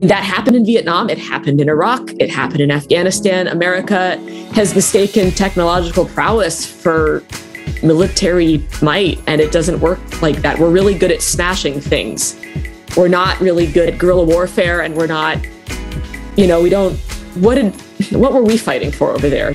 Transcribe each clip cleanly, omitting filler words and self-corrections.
That happened in Vietnam. It happened in Iraq. It happened in Afghanistan. America has mistaken technological prowess for military might, and it doesn't work like that. We're really good at smashing things. We're not really good at guerrilla warfare, and we're not, we don't, what were we fighting for over there?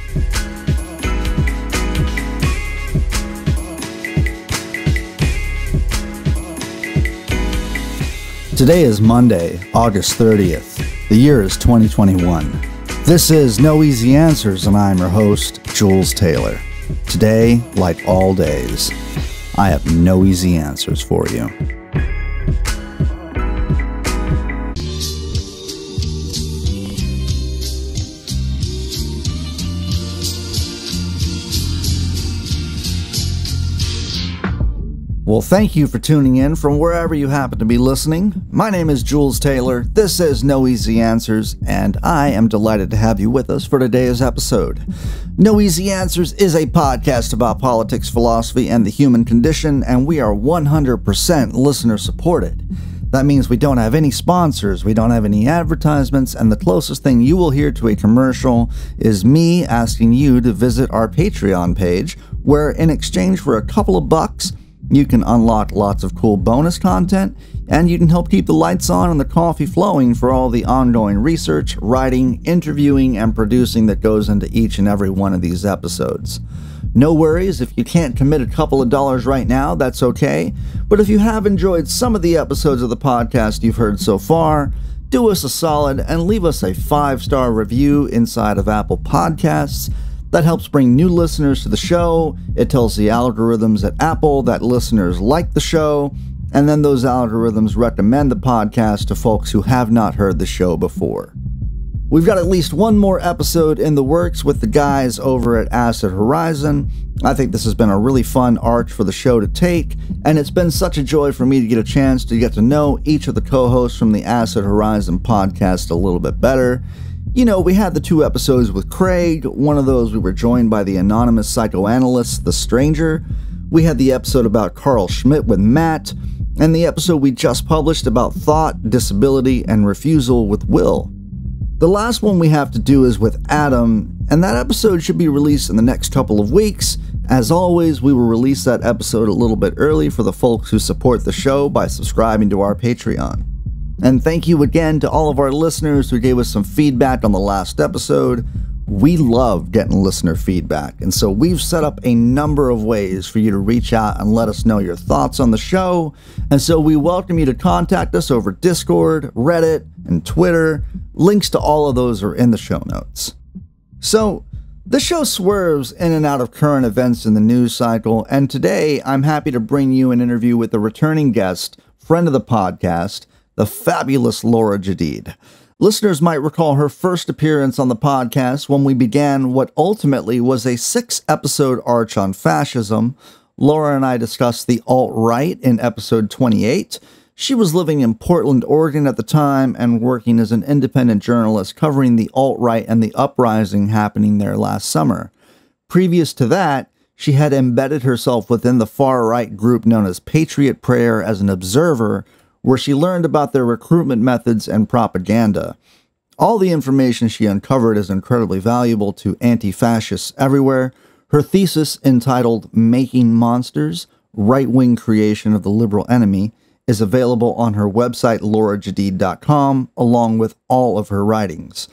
Today is Monday, August 30th. The year is 2021. This is No Easy Answers, and I'm your host, Jules Taylor. Today, like all days, I have no easy answers for you. Well, thank you for tuning in from wherever you happen to be listening. My name is Jules Taylor, this is No Easy Answers, and I am delighted to have you with us for today's episode. No Easy Answers is a podcast about politics, philosophy, and the human condition, and we are 100% listener supported. That means we don't have any sponsors, we don't have any advertisements, and the closest thing you will hear to a commercial is me asking you to visit our Patreon page, where in exchange for a couple of bucks, you can unlock lots of cool bonus content, and you can help keep the lights on and the coffee flowing for all the ongoing research, writing, interviewing, and producing that goes into each and every one of these episodes. No worries, if you can't commit a couple of dollars right now, that's okay. But if you have enjoyed some of the episodes of the podcast you've heard so far, do us a solid and leave us a 5-star review inside of Apple Podcasts. That helps bring new listeners to the show. It tells the algorithms at Apple that listeners like the show, and then those algorithms recommend the podcast to folks who have not heard the show before. We've got at least one more episode in the works with the guys over at Acid Horizon. I think this has been a really fun arch for the show to take, and it's been such a joy for me to get a chance to get to know each of the co-hosts from the Acid Horizon podcast a little bit better. We had the 2 episodes with Craig. One of those we were joined by the anonymous psychoanalyst, The Stranger. We had the episode about Carl Schmitt with Matt, and the episode we just published about thought, disability, and refusal with Will. The last one we have to do is with Adam, and that episode should be released in the next couple of weeks. As always, we will release that episode a little bit early for the folks who support the show by subscribing to our Patreon. And thank you again to all of our listeners who gave us some feedback on the last episode. We love getting listener feedback, and so we've set up a number of ways for you to reach out and let us know your thoughts on the show. And so we welcome you to contact us over Discord, Reddit, and Twitter. Links to all of those are in the show notes. So, the show swerves in and out of current events in the news cycle, and today I'm happy to bring you an interview with a returning guest, friend of the podcast, the fabulous Laura Jedeed. Listeners might recall her first appearance on the podcast when we began what ultimately was a 6-episode arch on fascism. Laura and I discussed the alt-right in episode 28. She was living in Portland, Oregon at the time and working as an independent journalist covering the alt-right and the uprising happening there last summer. Previous to that, she had embedded herself within the far-right group known as Patriot Prayer as an observer, where she learned about their recruitment methods and propaganda. All the information she uncovered is incredibly valuable to anti-fascists everywhere. Her thesis, entitled Making Monsters, Right-Wing Creation of the Liberal Enemy, is available on her website, laurajedeed.com, along with all of her writings.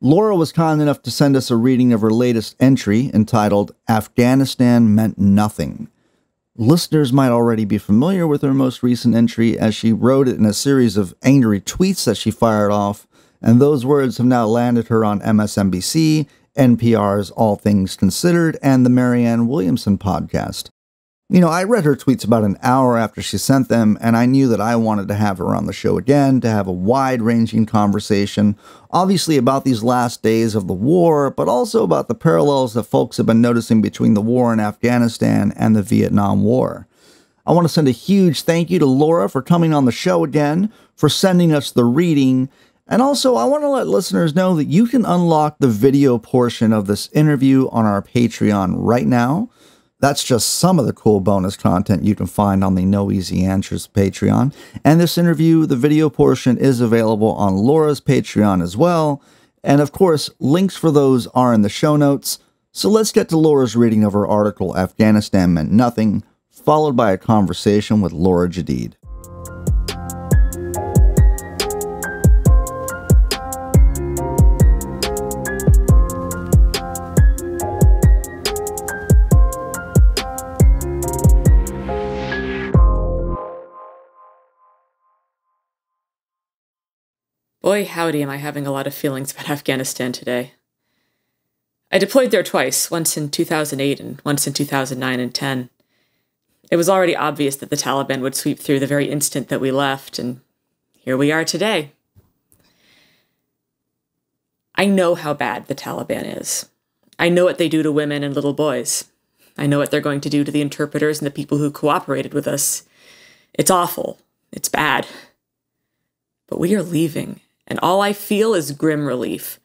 Laura was kind enough to send us a reading of her latest entry, entitled Afghanistan Meant Nothing. Listeners might already be familiar with her most recent entry, as she wrote it in a series of angry tweets that she fired off, and those words have now landed her on MSNBC, NPR's All Things Considered, and the Marianne Williamson podcast. I read her tweets about an hour after she sent them, and I knew that I wanted to have her on the show again to have a wide-ranging conversation, obviously about these last days of the war, but also about the parallels that folks have been noticing between the war in Afghanistan and the Vietnam War. I want to send a huge thank you to Laura for coming on the show again, for sending us the reading, and also I want to let listeners know that you can unlock the video portion of this interview on our Patreon right now. That's just some of the cool bonus content you can find on the No Easy Answers Patreon. And this interview, the video portion, is available on Laura's Patreon as well. And of course, links for those are in the show notes. So let's get to Laura's reading of her article, Afghanistan Meant Nothing, followed by a conversation with Laura Jedeed. Boy, howdy, am I having a lot of feelings about Afghanistan today. I deployed there twice, once in 2008 and once in 2009 and 10. It was already obvious that the Taliban would sweep through the very instant that we left, and here we are today. I know how bad the Taliban is. I know what they do to women and little boys. I know what they're going to do to the interpreters and the people who cooperated with us. It's awful. It's bad. But we are leaving. And all I feel is grim relief.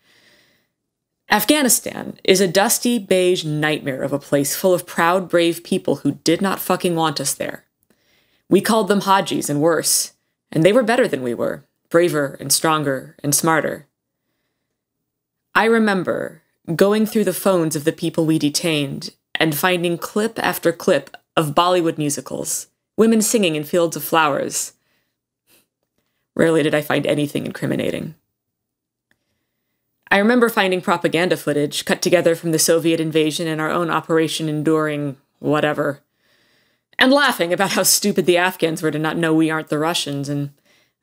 Afghanistan is a dusty, beige nightmare of a place full of proud, brave people who did not fucking want us there. We called them Hajis and worse, and they were better than we were, braver and stronger and smarter. I remember going through the phones of the people we detained and finding clip after clip of Bollywood musicals, women singing in fields of flowers. Rarely did I find anything incriminating. I remember finding propaganda footage cut together from the Soviet invasion and our own Operation Enduring whatever, and laughing about how stupid the Afghans were to not know we aren't the Russians, and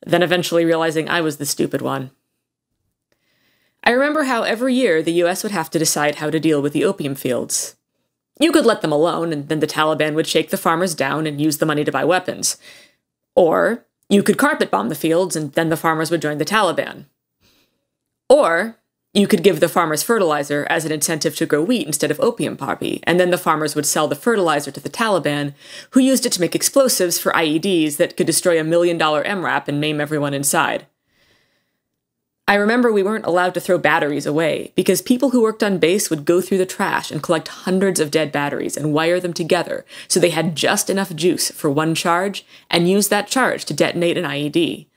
then eventually realizing I was the stupid one. I remember how every year the US would have to decide how to deal with the opium fields. You could let them alone, and then the Taliban would shake the farmers down and use the money to buy weapons. Or you could carpet bomb the fields, and then the farmers would join the Taliban. Or you could give the farmers fertilizer as an incentive to grow wheat instead of opium poppy, and then the farmers would sell the fertilizer to the Taliban, who used it to make explosives for IEDs that could destroy $1 million MRAP and maim everyone inside. I remember we weren't allowed to throw batteries away, because people who worked on base would go through the trash and collect hundreds of dead batteries and wire them together so they had just enough juice for one charge and use that charge to detonate an IED.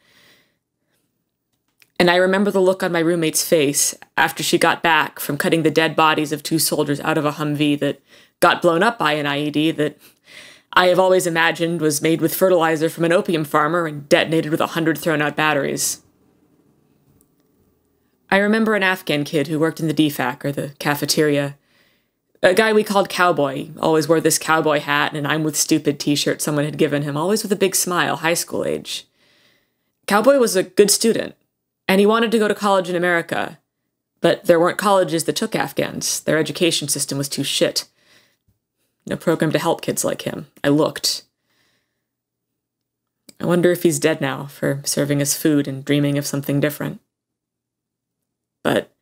And I remember the look on my roommate's face after she got back from cutting the dead bodies of 2 soldiers out of a Humvee that got blown up by an IED that I have always imagined was made with fertilizer from an opium farmer and detonated with 100 thrown-out batteries. I remember an Afghan kid who worked in the DFAC, or the cafeteria. A guy we called Cowboy, always wore this cowboy hat and an I'm with stupid t-shirt someone had given him, always with a big smile, high school age. Cowboy was a good student, and he wanted to go to college in America, but there weren't colleges that took Afghans. Their education system was too shit. No program to help kids like him. I looked. I wonder if he's dead now for serving us food and dreaming of something different. But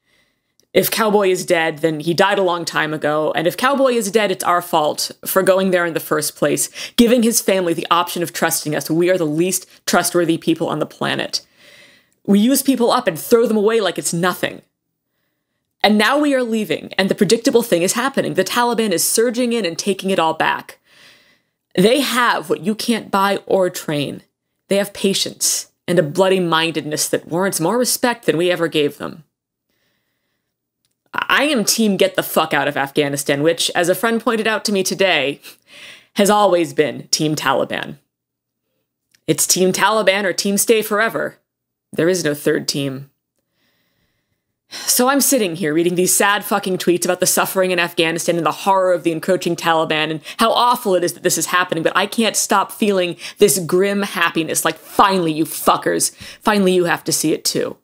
if Cowboy is dead, then he died a long time ago, and if Cowboy is dead, it's our fault for going there in the first place, giving his family the option of trusting us. We are the least trustworthy people on the planet. We use people up and throw them away like it's nothing. And now we are leaving, and the predictable thing is happening. The Taliban is surging in and taking it all back. They have what you can't buy or train. They have patience and a bloody-mindedness that warrants more respect than we ever gave them. I am team get the fuck out of Afghanistan, which, as a friend pointed out to me today, has always been team Taliban. It's team Taliban or team stay forever. There is no third team. So I'm sitting here reading these sad fucking tweets about the suffering in Afghanistan and the horror of the encroaching Taliban and how awful it is that this is happening, but I can't stop feeling this grim happiness, like finally, you fuckers, finally you have to see it too.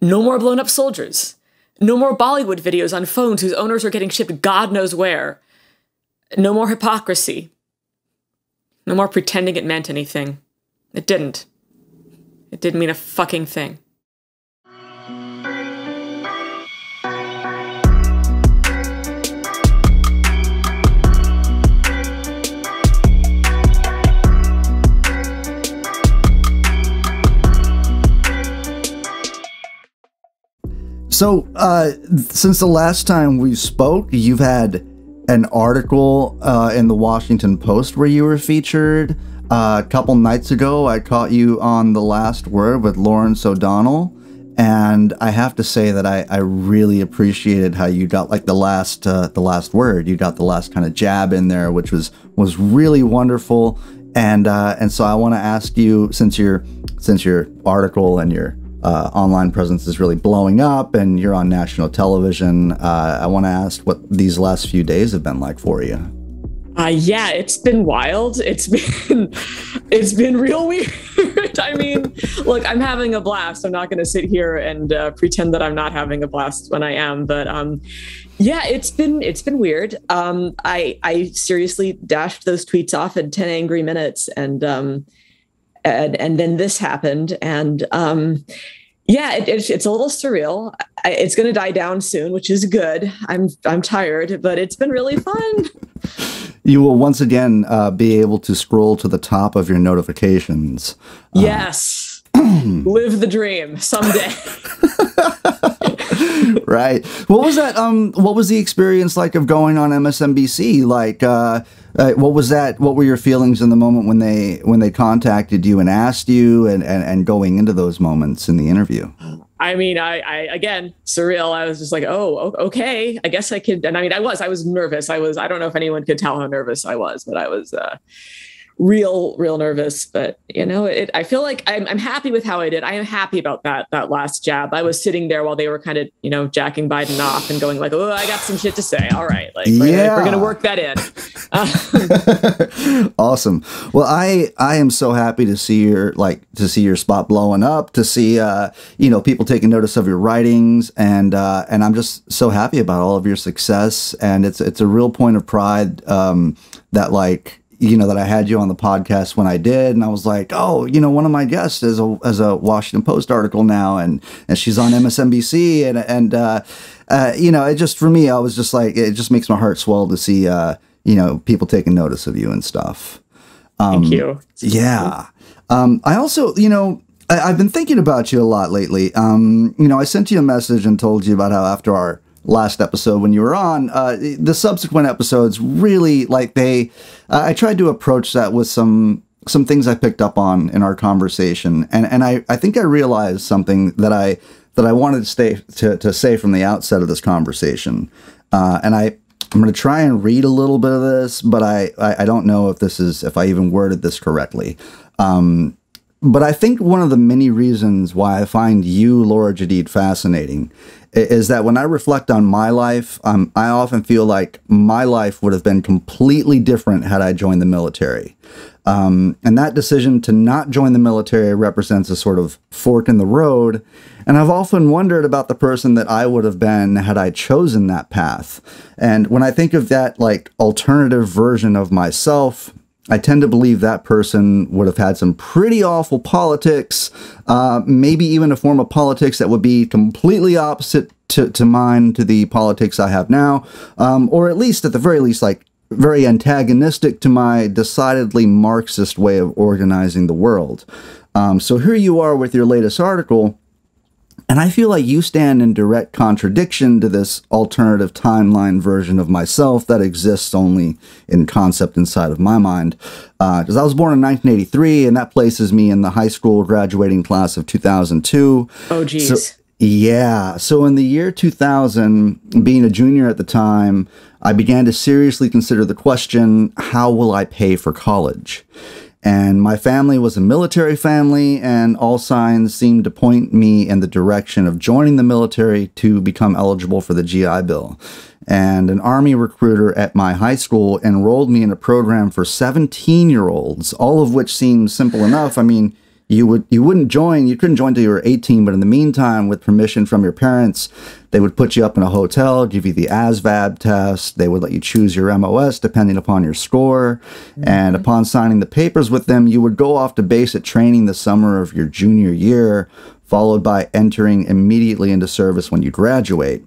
No more blown up soldiers. No more Bollywood videos on phones whose owners are getting shipped God knows where. No more hypocrisy. No more pretending it meant anything. It didn't. It didn't mean a fucking thing. So, since the last time we spoke, you've had an article in the Washington Post where you were featured. A couple nights ago, I caught you on The Last Word with Lawrence O'Donnell, and I have to say that I really appreciated how you got like the last word. You got the last kind of jab in there, which was really wonderful. And so I want to ask you, since your article and your online presence is really blowing up, and you're on national television, I want to ask what these last few days have been like for you. Yeah, it's been wild. It's been real weird. I mean, look, I'm having a blast. I'm not going to sit here and pretend that I'm not having a blast when I am. But yeah, it's been weird. I seriously dashed those tweets off in 10 angry minutes, and then this happened, and yeah, it's a little surreal. It's going to die down soon, which is good. I'm tired, but it's been really fun. You will once again be able to scroll to the top of your notifications. Yes. Live the dream someday. Right. What was that? What was the experience like of going on MSNBC? Like, what was that? What were your feelings in the moment when they contacted you and asked you, and going into those moments in the interview? I mean, I again, surreal. I was just like, oh, okay, I guess I could. And I mean, I was nervous. I don't know if anyone could tell how nervous I was, but I was real nervous. But you know, I feel like I'm happy with how I did. I am happy about that last jab. I was sitting there while they were kind of, you know, jacking Biden off and going like, oh, I got some shit to say. All right, like we're gonna work that in. Awesome. Well, I am so happy to see your spot blowing up, to see you know, people taking notice of your writings, and I'm just so happy about all of your success, and it's a real point of pride that, like, you know, that I had you on the podcast when I did, and I was like, oh, you know, one of my guests is a Washington Post article now, and she's on MSNBC, and you know, it just, for me, I was just like, it just makes my heart swell to see you know, people taking notice of you and stuff. Thank you. Yeah. I also, you know, I've been thinking about you a lot lately. You know, I sent you a message and told you about how after our last episode when you were on, the subsequent episodes really, like, I tried to approach that with some things I picked up on in our conversation, and I think I realized something that I wanted to say from the outset of this conversation, and I'm going to try and read a little bit of this, but I don't know if I even worded this correctly. But I think one of the many reasons why I find you, Laura Jedeed, fascinating is that when I reflect on my life, I often feel like my life would have been completely different had I joined the military. And that decision to not join the military represents a sort of fork in the road. And I've often wondered about the person that I would have been had I chosen that path. And when I think of that, like, alternative version of myself, I tend to believe that person would have had some pretty awful politics, maybe even a form of politics that would be completely opposite to mine, to the politics I have now, or at least, at the very least, like, very antagonistic to my decidedly Marxist way of organizing the world. So here you are with your latest article, and I feel like you stand in direct contradiction to this alternative timeline version of myself that exists only in concept inside of my mind. Because I was born in 1983, and that places me in the high school graduating class of 2002. Oh, geez. So, yeah. So in the year 2000, being a junior at the time, I began to seriously consider the question, how will I pay for college? And my family was a military family, and all signs seemed to point me in the direction of joining the military to become eligible for the GI Bill. And an Army recruiter at my high school enrolled me in a program for 17-year-olds, all of which seemed simple enough. I mean, you couldn't join till you were 18, but in the meantime, with permission from your parents, they would put you up in a hotel, give you the ASVAB test, they would let you choose your MOS depending upon your score, and upon signing the papers with them, you would go off to basic training the summer of your junior year, followed by entering immediately into service when you graduate.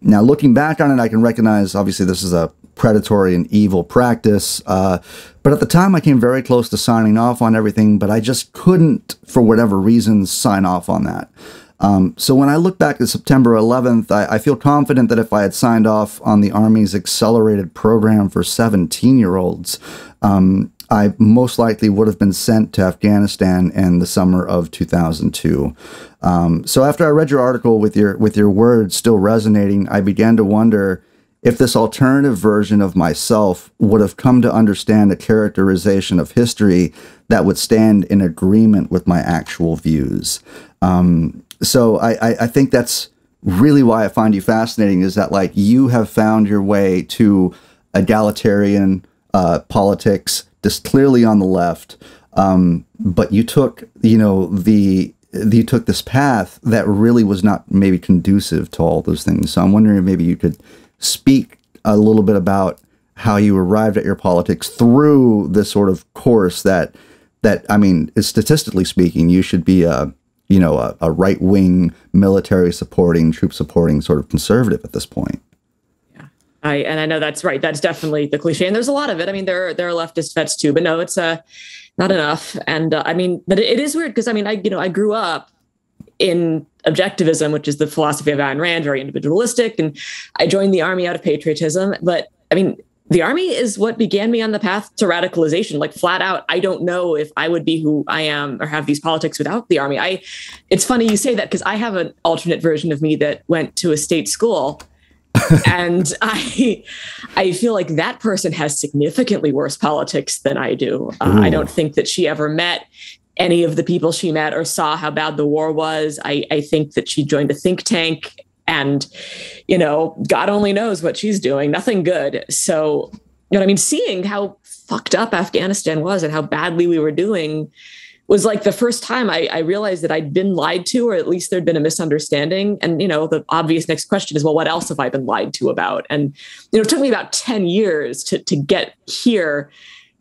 Now, looking back on it, I can recognize, obviously, this is a predatory and evil practice, but at the time I came very close to signing off on everything, but I just couldn't, for whatever reasons, sign off on that. So when I look back at September 11th, I feel confident that if I had signed off on the Army's accelerated program for 17-year-olds, I most likely would have been sent to Afghanistan in the summer of 2002. So after I read your article with your words still resonating, I began to wonder if this alternative version of myself would have come to understand a characterization of history that would stand in agreement with my actual views. So I think that's really why I find you fascinating, is that like you have found your way to egalitarian politics, just clearly on the left, but you took you took this path that really was not maybe conducive to all those things. So I'm wondering if maybe you could speak a little bit about how you arrived at your politics through this sort of course that I mean, statistically speaking, you should be a right-wing, military supporting, troop supporting sort of conservative at this point. I know that's right. That's definitely the cliche. And there's a lot of it. I mean, there are leftist vets too, but no, it's not enough. And I mean, but it is weird because I mean, I grew up in objectivism, which is the philosophy of Ayn Rand, very individualistic. And I joined the Army out of patriotism. But I mean, the Army is what began me on the path to radicalization, like flat out. I don't know if I would be who I am or have these politics without the Army. It's funny you say that because I have an alternate version of me that went to a state school. And I feel like that person has significantly worse politics than I do. I don't think that she ever met any of the people she met or saw how bad the war was. I think that she joined a think tank and, God only knows what she's doing. Nothing good. So, I mean, seeing how fucked up Afghanistan was and how badly we were doing was like the first time I realized that I'd been lied to, or at least there'd been a misunderstanding. And, the obvious next question is, well, what else have I been lied to about? And, it took me about 10 years to get here,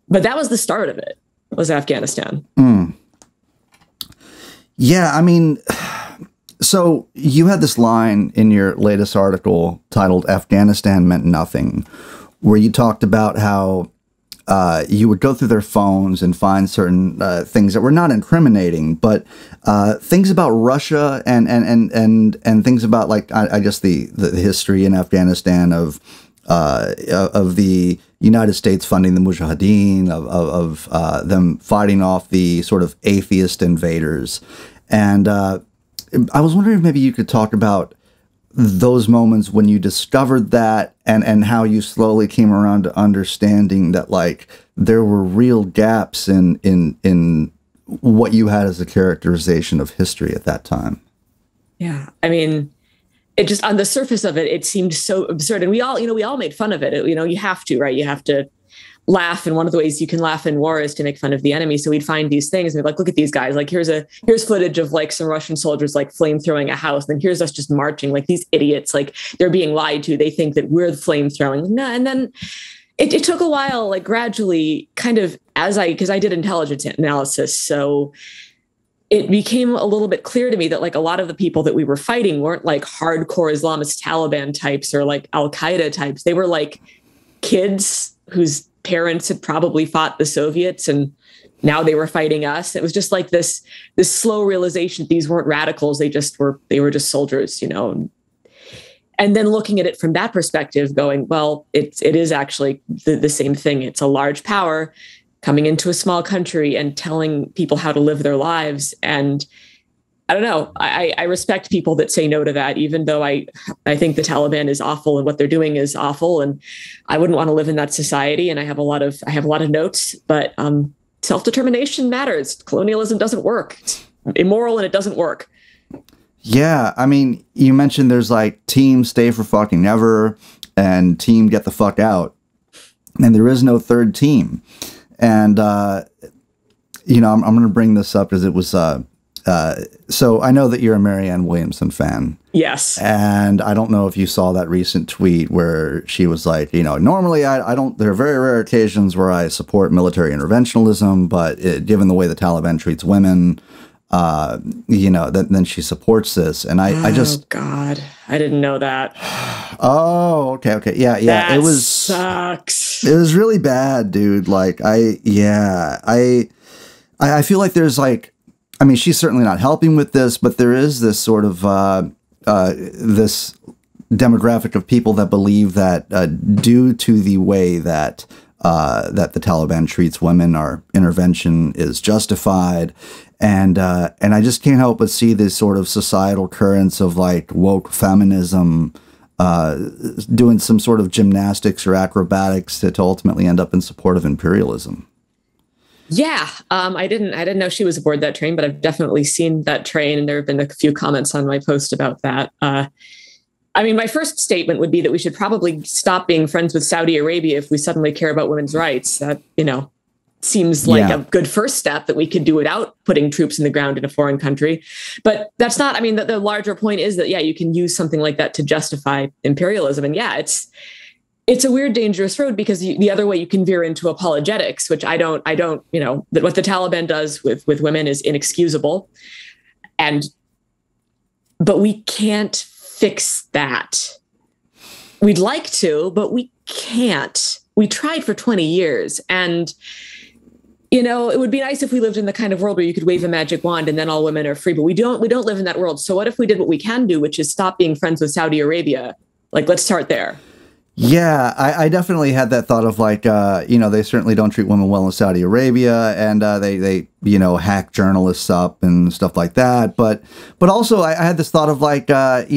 but that was the start of it, was Afghanistan. Yeah, I mean, so you had this line in your latest article titled Afghanistan Meant Nothing, where you talked about how you would go through their phones and find certain things that were not incriminating, but things about Russia and things about, like, I guess the history in Afghanistan of the United States funding the Mujahideen, of them fighting off the sort of atheist invaders. And I was wondering if maybe you could talk about those moments when you discovered that and how you slowly came around to understanding that, like, there were real gaps in what you had as a characterization of history at that time. Yeah. I mean, it just, on the surface of it, it seemed so absurd. And we all made fun of it. You have to, right? You have to laugh. And one of the ways you can laugh in war is to make fun of the enemy. So we'd find these things and we'd like, look at these guys. Like, here's footage of like some Russian soldiers, like flame throwing a house. And here's us just marching like these idiots, like they're being lied to. They think that we're the flame throwing. No. And then it took a while, like gradually kind of because I did intelligence analysis. So it became a little bit clear to me that like a lot of the people that we were fighting weren't like hardcore Islamist Taliban types or like Al-Qaeda types. They were like kids whose parents had probably fought the Soviets and now they were fighting us. It was just like this slow realization that these weren't radicals. They were just soldiers, And then looking at it from that perspective, going, well, it is actually the same thing. It's a large power coming into a small country and telling people how to live their lives. And I don't know, I respect people that say no to that, even though I think the Taliban is awful and what they're doing is awful. And I wouldn't want to live in that society. And I have a lot of notes, but self-determination matters. Colonialism doesn't work. It's immoral and it doesn't work. Yeah. I mean, you mentioned there's like team stay for fucking never and team get the fuck out. And there is no third team. And, I'm going to bring this up because it was, so I know that you're a Marianne Williamson fan. Yes. And I don't know if you saw that recent tweet where she was like, normally I don't, there are very rare occasions where I support military interventionism, but given the way the Taliban treats women, then she supports this. And I just, oh God, I didn't know that. Oh, okay. Yeah. That sucks. It was really bad, dude. Like I feel like there's like I mean, she's certainly not helping with this, but there is this sort of this demographic of people that believe that due to the way that the Taliban treats women, our intervention is justified. And I just can't help but see this sort of societal currents of like woke feminism doing some sort of gymnastics or acrobatics to ultimately end up in support of imperialism. Yeah, I didn't know she was aboard that train, but I've definitely seen that train, and there have been a few comments on my post about that. I mean, my first statement would be that we should probably stop being friends with Saudi Arabia if we suddenly care about women's rights. That, seems like a good first step that we could do without putting troops in the ground in a foreign country. But that's not, I mean, the larger point is that, you can use something like that to justify imperialism. And it's a weird, dangerous road, because the other way you can veer into apologetics, which I don't, that what the Taliban does with women is inexcusable. But we can't fix that. We'd like to, but we can't. We tried for 20 years, and it would be nice if we lived in the kind of world where you could wave a magic wand and then all women are free, but we don't live in that world. So what if we did what we can do, which is stop being friends with Saudi Arabia? Like, let's start there. Yeah, I definitely had that thought of like, they certainly don't treat women well in Saudi Arabia, and they hack journalists up and stuff like that. But also I had this thought of like, there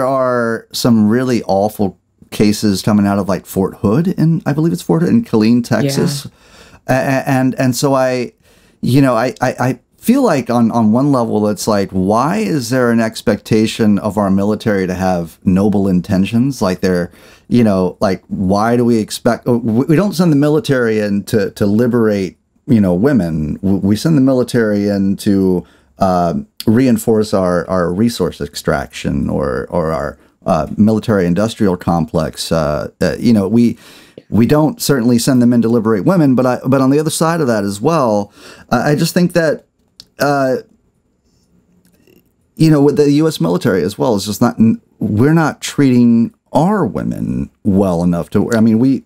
are some really awful cases coming out of like Fort Hood, and I believe it's Fort Hood in Killeen, Texas. Yeah. And so I feel like on one level, it's like, why is there an expectation of our military to have noble intentions? Like they're, like, why do we expect, we don't send the military in to liberate, women. We send the military in to reinforce our resource extraction or our military industrial complex. We don't certainly send them in to liberate women, but on the other side of that as well, I just think that, with the U.S. military as well, it's just we're not treating our women well enough to, I mean, we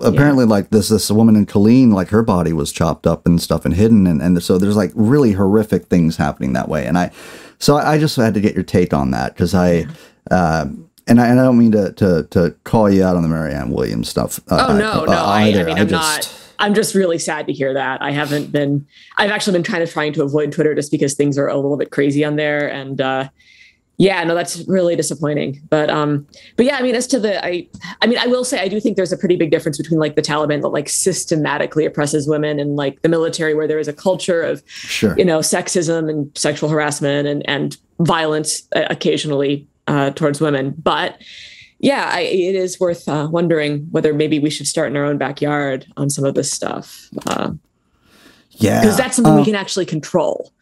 apparently like this woman in Killeen, like her body was chopped up and stuff and hidden. And so there's like really horrific things happening that way. And I just had to get your take on that, because and I don't mean to call you out on the Marianne Williams stuff. No. I mean, I'm just really sad to hear that. I've actually been trying to avoid Twitter just because things are a little bit crazy on there. And that's really disappointing. But yeah, I mean, as to I will say, I do think there's a pretty big difference between like the Taliban that like systematically oppresses women and like the military, where there is a culture of, sexism and sexual harassment and violence occasionally towards women. But yeah, it is worth wondering whether maybe we should start in our own backyard on some of this stuff. Because that's something we can actually control.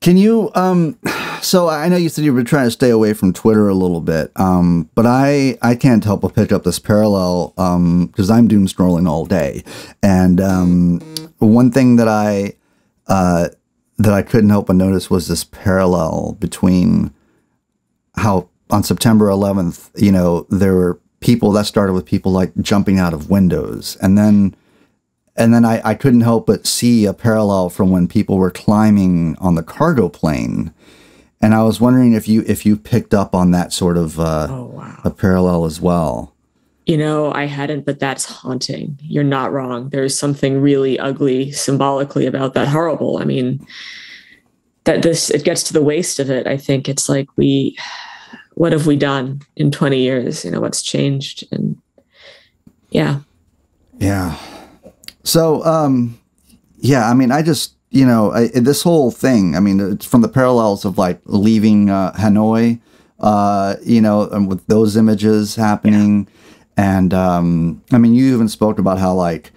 Can you, so I know you said you were trying to stay away from Twitter a little bit, but I can't help but pick up this parallel, because I'm doom scrolling all day. And one thing that I couldn't help but notice was this parallel between how on September 11th, there were people that started with people like jumping out of windows. And then I couldn't help but see a parallel from when people were climbing on the cargo plane. And I was wondering if you picked up on that sort of a parallel as well. I hadn't, but that's haunting. You're not wrong. There's something really ugly symbolically about that. Horrible. I mean, it gets to the waste of it. I think it's like what have we done in 20 years? What's changed? And yeah. So, I mean, I just, this whole thing, I mean, it's from the parallels of like leaving Hanoi, and with those images happening. Yeah. And, I mean, you even spoke about how like,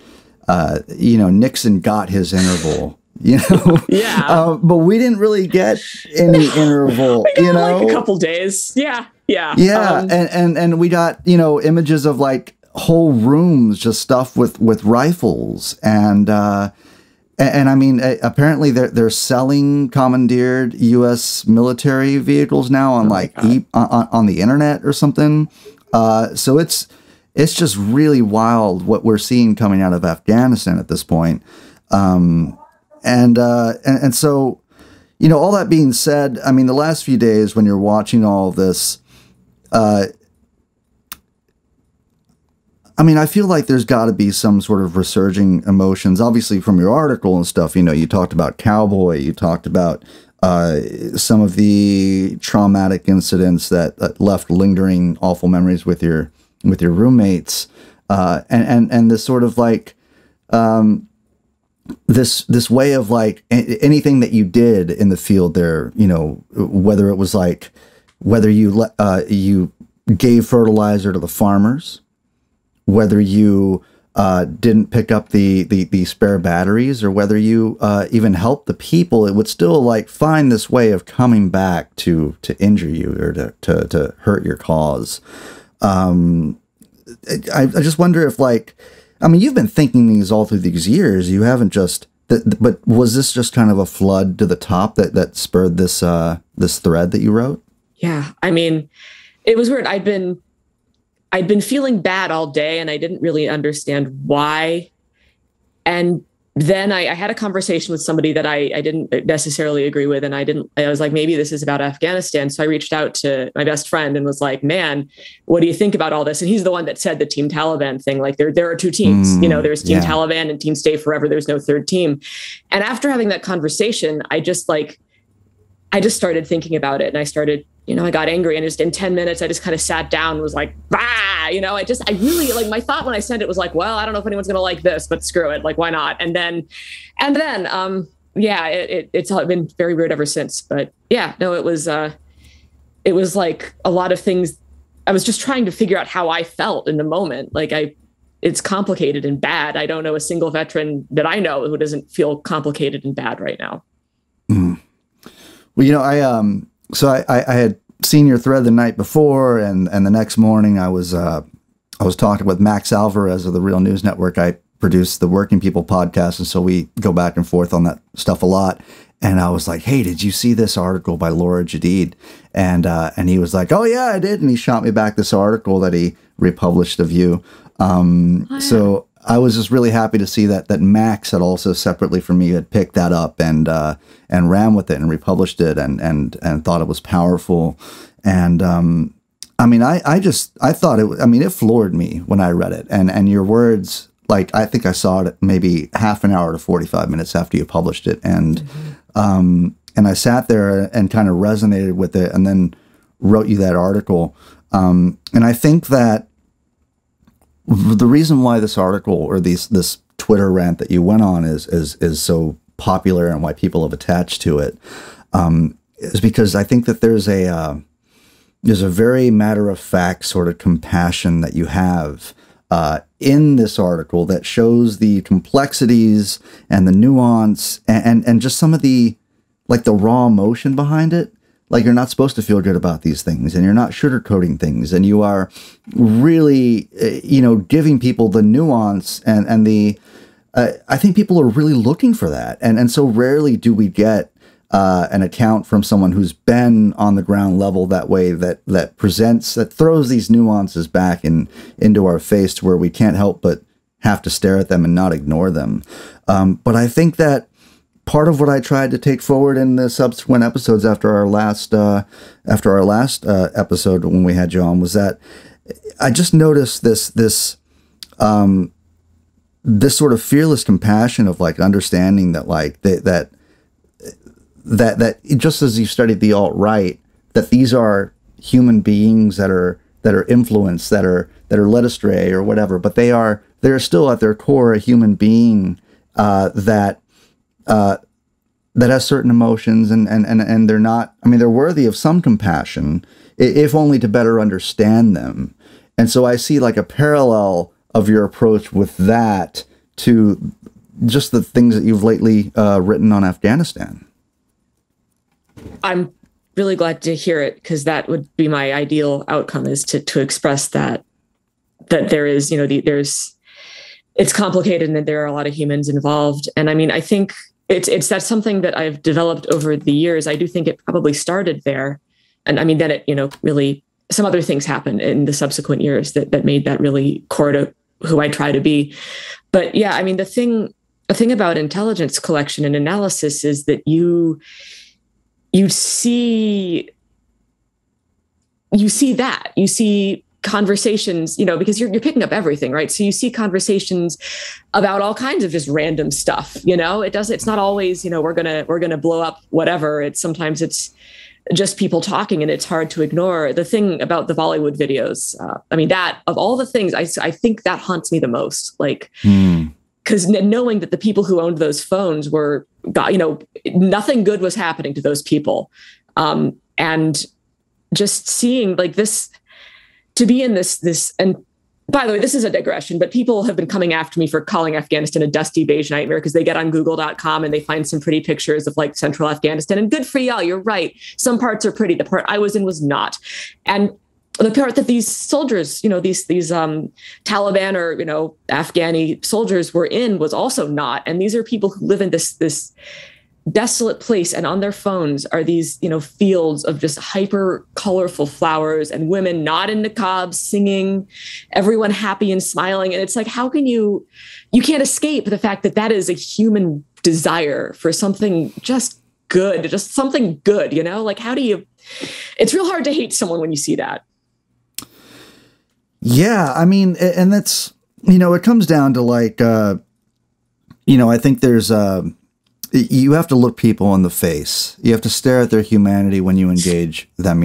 Nixon got his interval. Yeah. But we didn't really get any interval, we got like a couple days. Yeah. And we got, images of like whole rooms just stuffed with rifles. And I mean, apparently they're selling commandeered U.S. military vehicles now on on the internet or something. So it's just really wild what we're seeing coming out of Afghanistan at this point. And so, you know, all that being said, I mean, the last few days when you're watching all of this, I mean, I feel like there's got to be some sort of resurging emotions. Obviously, from your article and stuff, you know, you talked about Cowboy, you talked about some of the traumatic incidents that left lingering awful memories with your roommates, and this sort of like this way of like anything that you did in the field there, you know, whether it was like whether you gave fertilizer to the farmers, whether you didn't pick up the spare batteries, or whether you even helped the people, it would still like find this way of coming back to injure you or to hurt your cause. I just wonder if, like, I mean, you've been thinking these all through these years. You haven't just, but was this just kind of a flood to the top that spurred this thread that you wrote? Yeah, I mean, it was weird. I'd been feeling bad all day, and I didn't really understand why. And then I had a conversation with somebody that I didn't necessarily agree with. And I was like, maybe this is about Afghanistan. So I reached out to my best friend and was like, man, what do you think about all this? And he's the one that said the Team Taliban thing. Like there are two teams, you know, there's Team Taliban and Team Stay Forever. There's no third team. And after having that conversation, I just started thinking about it, and I started, you know, I got angry, and just in 10 minutes, I just kind of sat down and was like, bah, you know, I really, like, my thought when I sent it was like, well, I don't know if anyone's going to like this, but screw it. Like, why not? And then, yeah, it's been very weird ever since. But yeah, no, it was like a lot of things. I was just trying to figure out how I felt in the moment. Like it's complicated and bad. I don't know a single veteran that I know who doesn't feel complicated and bad right now. Mm. Well, you know, I had seen your thread the night before, and the next morning I was talking with Max Alvarez of the Real News Network. I produce the Working People podcast, and so we go back and forth on that stuff a lot. And I was like, "Hey, did you see this article by Laura Jedeed?" And he was like, "Oh yeah, I did." And he shot me back this article that he republished of you. So I was just really happy to see that Max had also separately from me had picked that up and ran with it and republished it and thought it was powerful. And I mean, I thought it. I mean, it floored me when I read it. And your words, like, I think I saw it maybe half an hour to 45 minutes after you published it, and I sat there and kind of resonated with it, and then wrote you that article. And I think that the reason why this article or this Twitter rant that you went on is so popular and why people have attached to it is because I think that there's a very matter-of-fact sort of compassion that you have in this article that shows the complexities and the nuance and just some of the, like, the raw emotion behind it. Like, you're not supposed to feel good about these things, and you're not sugarcoating things, and you are really, you know, giving people the nuance and the, I think people are really looking for that. And so rarely do we get an account from someone who's been on the ground level that way, that presents, that throws these nuances back into our face to where we can't help but have to stare at them and not ignore them. But I think that part of what I tried to take forward in the subsequent episodes after our last episode when we had you on was that I just noticed this sort of fearless compassion of, like, understanding that, like, that just as you studied the alt-right, that these are human beings that are influenced, that are led astray or whatever, but they're still at their core a human being that has certain emotions and they're not, I mean, they're worthy of some compassion, if only to better understand them. And so I see, like, a parallel of your approach with that to just the things that you've lately written on Afghanistan. I'm really glad to hear it, because that would be my ideal outcome, is to express that there is, you know, it's complicated and that there are a lot of humans involved. And I mean, I think that's something that I've developed over the years. I do think it probably started there. And I mean, then it, you know, really some other things happened in the subsequent years that made that really core to who I try to be. But yeah, I mean, the thing, the thing about intelligence collection and analysis is that you see conversations, because you're picking up everything, right? So you see conversations about all kinds of just random stuff. It's not always, we're gonna blow up whatever. Sometimes it's just people talking, and it's hard to ignore. The thing about the Bollywood videos, that of all the things, I think that haunts me the most. Because knowing that the people who owned those phones nothing good was happening to those people, and just seeing this. To be in this, and by the way, this is a digression, but people have been coming after me for calling Afghanistan a dusty beige nightmare because they get on google.com and they find some pretty pictures of central Afghanistan. And good for y'all, you're right. Some parts are pretty. The part I was in was not. And the part that these soldiers, these Taliban or, Afghani soldiers were in was also not. And these are people who live in this desolate place, and on their phones are these fields of just hyper colorful flowers and women not in niqabs singing, everyone happy and smiling. And it's how can you can't escape the fact that is a human desire for something just something good. How do you, it's real hard to hate someone when you see that. Yeah, and that's, it comes down to I think there's you have to look people in the face. You have to stare at their humanity when you engage them.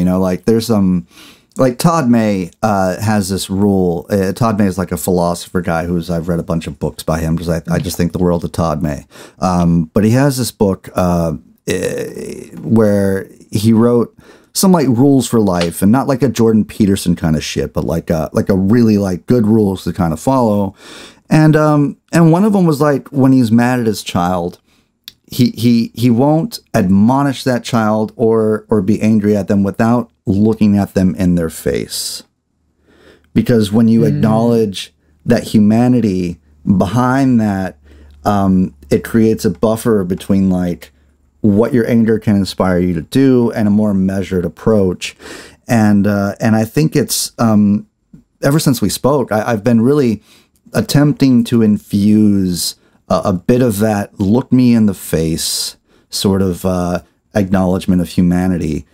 There's Todd May has this rule. Todd May is a philosopher guy I've read a bunch of books by him because I just think the world of Todd May. But he has this book where he wrote some rules for life, and not a Jordan Peterson kind of shit, but a really good rules to kind of follow. And one of them was when he's mad at his child, he won't admonish that child or be angry at them without looking at them in their face. Because when you acknowledge that humanity behind that, it creates a buffer between what your anger can inspire you to do and a more measured approach. And I think it's ever since we spoke, I've been really attempting to infuse a bit of that look me in the face sort of acknowledgement of humanity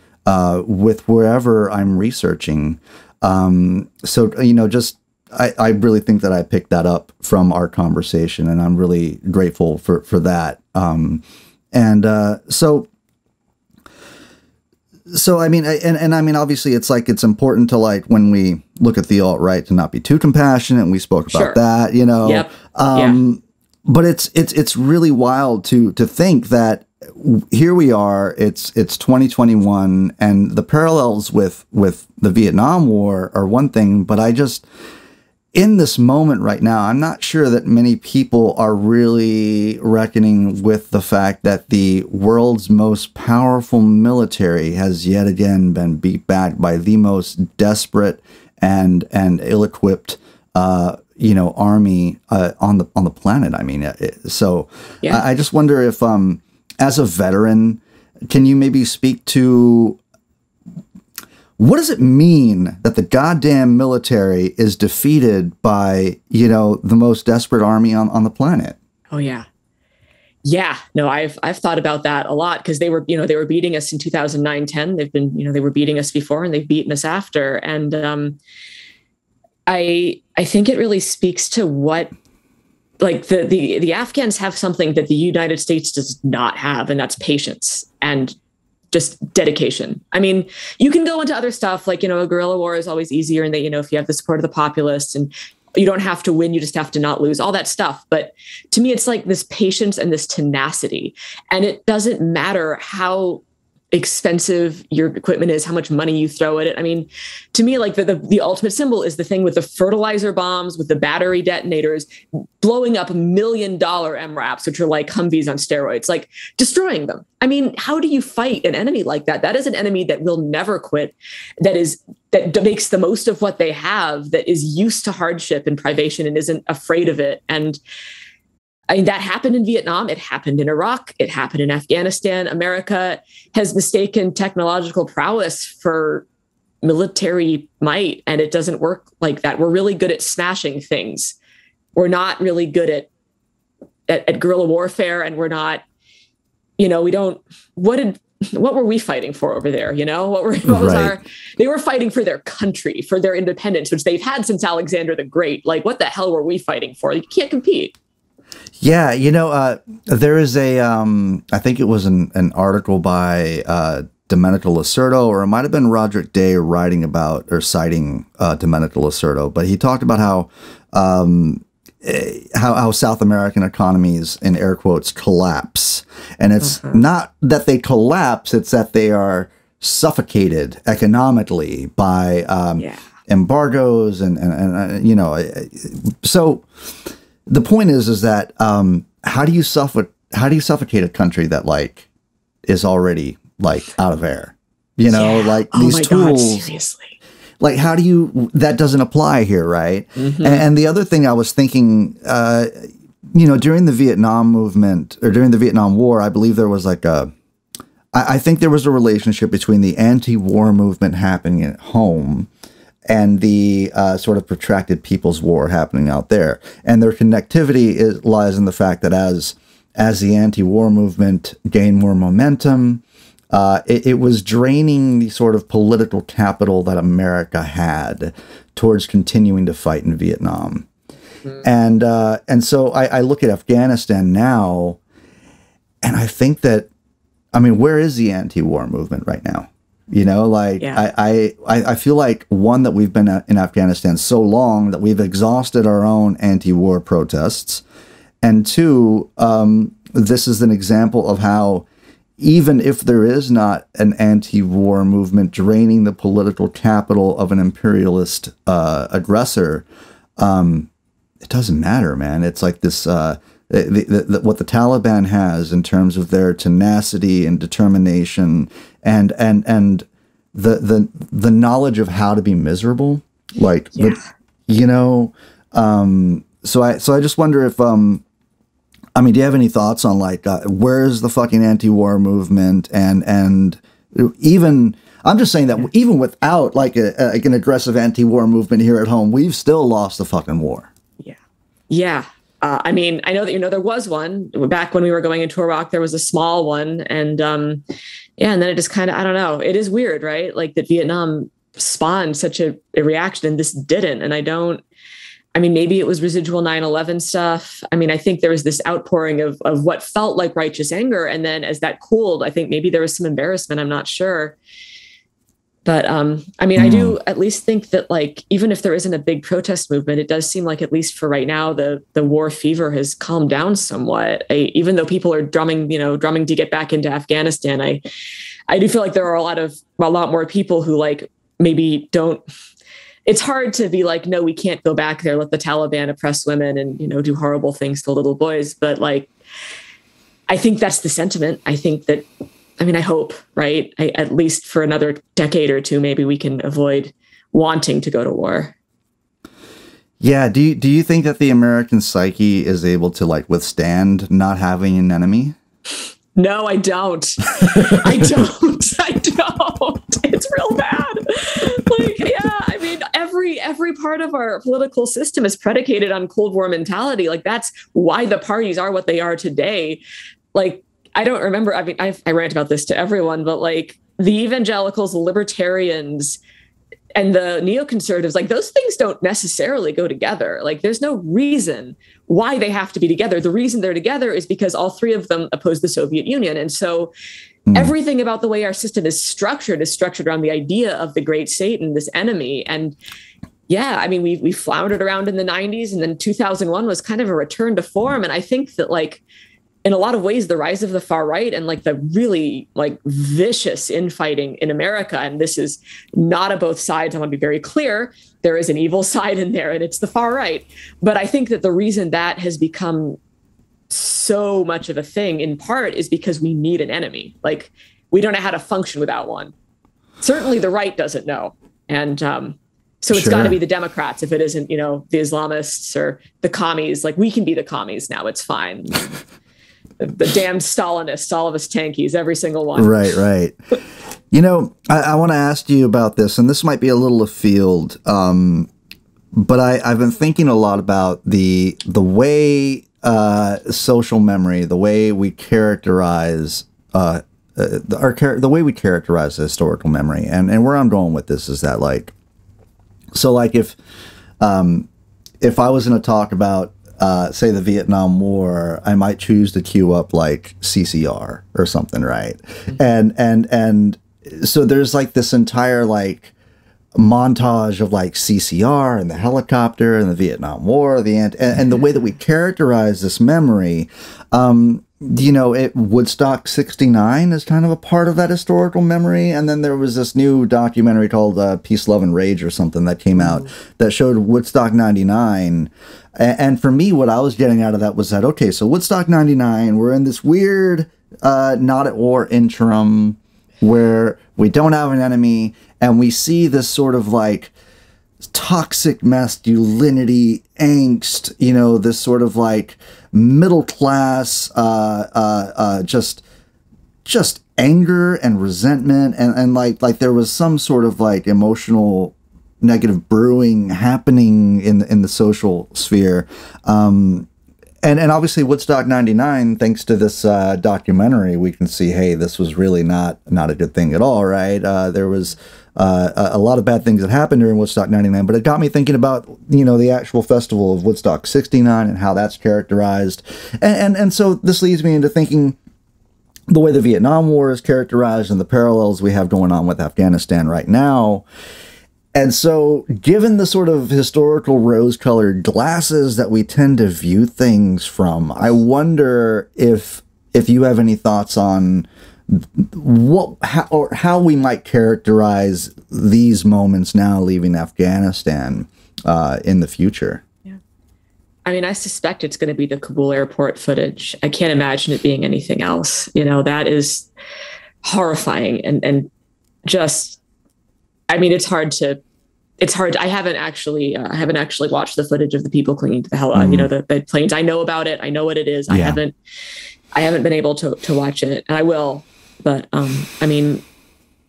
with wherever I'm researching. So, I really think that I picked that up from our conversation, and I'm really grateful for that. So obviously it's important to when we look at the alt-right to not be too compassionate, and we spoke about that, Yep. But it's really wild to think that here we are, it's 2021, and the parallels with the Vietnam War are one thing, but in this moment right now, I'm not sure that many people are really reckoning with the fact that the world's most powerful military has yet again been beat back by the most desperate and ill-equipped army on the planet. I just wonder if, as a veteran, can you maybe speak to what does it mean that the goddamn military is defeated by, the most desperate army on the planet? Oh yeah. Yeah, no, I've thought about that a lot, because they were beating us in 2009-10. They've been, they were beating us before, and they've beaten us after. And I think it really speaks to what, the Afghans have something that the United States does not have, and that's patience and just dedication. You can go into other stuff a guerrilla war is always easier, and that, if you have the support of the populace and you don't have to win, you just have to not lose, all that stuff. But to me, it's this patience and this tenacity. And it doesn't matter how expensive your equipment is, how much money you throw at it. To me, the ultimate symbol is the thing with the fertilizer bombs, with the battery detonators, blowing up $1 million MRAPs, which are like Humvees on steroids, destroying them. How do you fight an enemy like that? That is an enemy that will never quit, that makes the most of what they have, that is used to hardship and privation and isn't afraid of it. And that happened in Vietnam. It happened in Iraq. It happened in Afghanistan. America has mistaken technological prowess for military might, and it doesn't work like that. We're really good at smashing things. We're not really good at at guerrilla warfare, and we're not, we don't, what were we fighting for over there? What was they were fighting for their country, for their independence, which they've had since Alexander the Great. Like, what the hell were we fighting for? You can't compete. Yeah. There is I think it was an article by Domenico Lacerto, or it might've been Roderick Day writing about or citing Domenico Lacerto, but he talked about how South American economies, in air quotes, collapse. And it's not that they collapse, it's that they are suffocated economically by embargoes and so the point is that how do you suffocate a country that like is already like out of air? Like these tools. God, seriously. Like, how do you, that doesn't apply here, right? And the other thing I was thinking, during the Vietnam movement, or during the Vietnam War, I believe there was I think there was a relationship between the anti-war movement happening at home and the sort of protracted People's War happening out there. And their connectivity lies in the fact that as the anti-war movement gained more momentum, it was draining the sort of political capital that America had towards continuing to fight in Vietnam. And so I look at Afghanistan now, and I think that, where is the anti-war movement right now? I feel like, one, that we've been in Afghanistan so long that we've exhausted our own anti-war protests. And two, this is an example of how, even if there is not an anti-war movement draining the political capital of an imperialist aggressor, it doesn't matter, man. It's like this, what the Taliban has in terms of their tenacity and determination and the knowledge of how to be miserable. Like, so I just wonder if, do you have any thoughts on where's the fucking anti-war movement and even, I'm just saying that even without an aggressive anti-war movement here at home, we've still lost the fucking war. Yeah. I know that, there was one back when we were going into Iraq, there was a small one. And and then it just kind of, I don't know, it is weird, right? Like that Vietnam spawned such a reaction and this didn't. And maybe it was residual 9/11 stuff. I think there was this outpouring of what felt like righteous anger. And then as that cooled, I think maybe there was some embarrassment. I'm not sure. But I do at least think that even if there isn't a big protest movement, it does seem like, at least for right now, the war fever has calmed down somewhat. Even though people are drumming to get back into Afghanistan, I do feel like there are a lot more people who maybe don't. It's hard to be like, no, we can't go back there. Let the Taliban oppress women and, do horrible things to little boys. But I think that's the sentiment. I think that, I hope, right? At least for another decade or two, maybe we can avoid wanting to go to war. Yeah. Do you think that the American psyche is able to withstand not having an enemy? No, I don't. I don't. It's real bad. Every part of our political system is predicated on Cold War mentality. That's why the parties are what they are today. I don't remember. I rant about this to everyone, but the evangelicals, the libertarians, and the neoconservatives, those things don't necessarily go together. There's no reason why they have to be together. The reason they're together is because all three of them oppose the Soviet Union. And so everything about the way our system is structured around the idea of the great Satan, this enemy. And we floundered around in the 90s, and then 2001 was kind of a return to form. And I think that in a lot of ways, the rise of the far right and the really vicious infighting in America, and this is not a both sides. I want to be very clear. There is an evil side in there, and it's the far right. But I think that the reason that has become so much of a thing, in part, is because we need an enemy. We don't know how to function without one. Certainly the right doesn't know. And so it's got to be the Democrats if it isn't, the Islamists or the commies. We can be the commies now. It's fine. The damned Stalinists, all of us tankies, every single one. Right. I want to ask you about this, and this might be a little afield, but I've been thinking a lot about the way social memory, the way we characterize the way we characterize historical memory, and where I'm going with this is that if I was going to talk about say the Vietnam War, I might choose to queue up like CCR or something, right? And so there's like this entire like montage of like CCR and the helicopter and the Vietnam War, and the way that we characterize this memory, Woodstock 69 is kind of a part of that historical memory. And then there was this new documentary called Peace, Love, and Rage or something that came out that showed Woodstock 99. And for me, what I was getting out of that was that, okay, so Woodstock 99, we're in this weird not at war interim where we don't have an enemy, and we see this sort of like toxic masculinity, angst, this sort of like middle class, just anger and resentment, and like there was some sort of like emotional negative brewing happening in the social sphere. And obviously Woodstock 99, thanks to this documentary, we can see, hey, this was really not a good thing at all, right? There was a lot of bad things that happened during Woodstock 99, but it got me thinking about, the actual festival of Woodstock 69 and how that's characterized. And so this leads me into thinking the way the Vietnam War is characterized and the parallels we have going on with Afghanistan right now. And so, given the sort of historical rose-colored glasses that we tend to view things from, I wonder if you have any thoughts on how we might characterize these moments now leaving Afghanistan in the future. Yeah, I mean, I suspect it's going to be the Kabul airport footage. I can't imagine it being anything else. That is horrifying and just. I mean, it's hard. I haven't actually watched the footage of the people clinging to the the planes. I know about it. I know what it is. Yeah. I haven't been able to watch it, and I will. But I mean,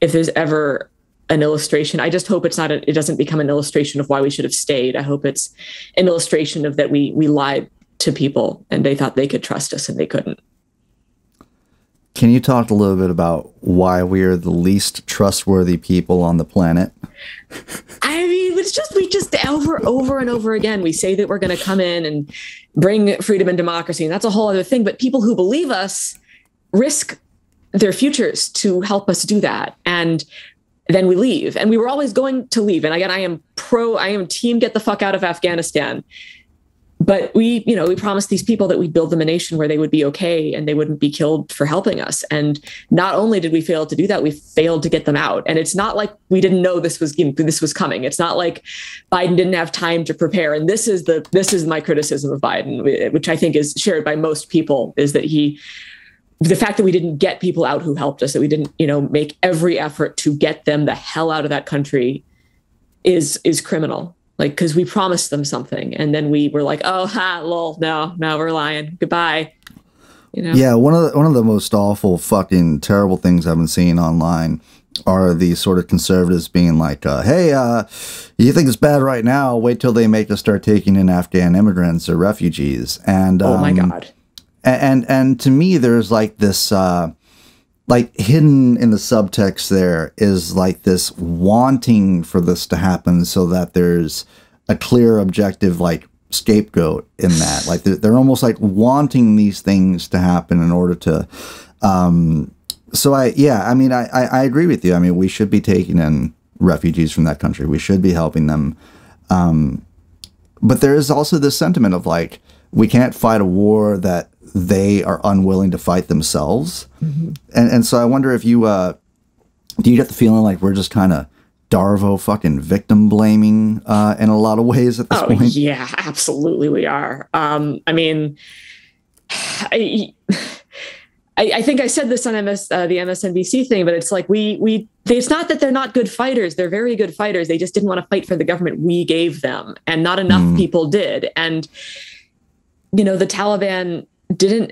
if there's ever an illustration, I just hope it doesn't become an illustration of why we should have stayed. I hope it's an illustration of that we lied to people and they thought they could trust us and they couldn't. Can you talk a little bit about why we are the least trustworthy people on the planet? I mean, we just over and over again, we say that we're going to come in and bring freedom and democracy, and that's a whole other thing. But people who believe us risk their futures to help us do that. And then we leave. And we were always going to leave. And again, I am team get the fuck out of Afghanistan. But we promised these people that we'd build them a nation where they would be okay and they wouldn't be killed for helping us. And not only did we fail to do that, we failed to get them out. And it's not like we didn't know this was coming. It's not like Biden didn't have time to prepare. And this is my criticism of Biden, which I think is shared by most people, is that the fact that we didn't get people out who helped us, that we didn't, make every effort to get them the hell out of that country is criminal. Like, because we promised them something, and then we were like, "Oh, lol, no, we're lying. Goodbye." Yeah, one of the most awful, fucking terrible things I've been seeing online are these sort of conservatives being like, "Hey, you think it's bad right now? Wait till they make us start taking in Afghan immigrants or refugees." And oh my god. And to me, there's like this. Like hidden in the subtext there is like this wanting for this to happen so that there's a clear objective like scapegoat in that. Like they're almost like wanting these things to happen in order to. So I agree with you. I mean, we should be taking in refugees from that country. We should be helping them. But there is also this sentiment of like, we can't fight a war that they are unwilling to fight themselves. Mm-hmm. And so I wonder if you, do you get the feeling like we're just kind of Darvo fucking victim blaming in a lot of ways at this point? Oh, yeah, absolutely we are. I mean, I think I said this on the MSNBC thing, but it's like it's not that they're not good fighters. They're very good fighters. They just didn't want to fight for the government we gave them. And not enough people did. And, the Taliban didn't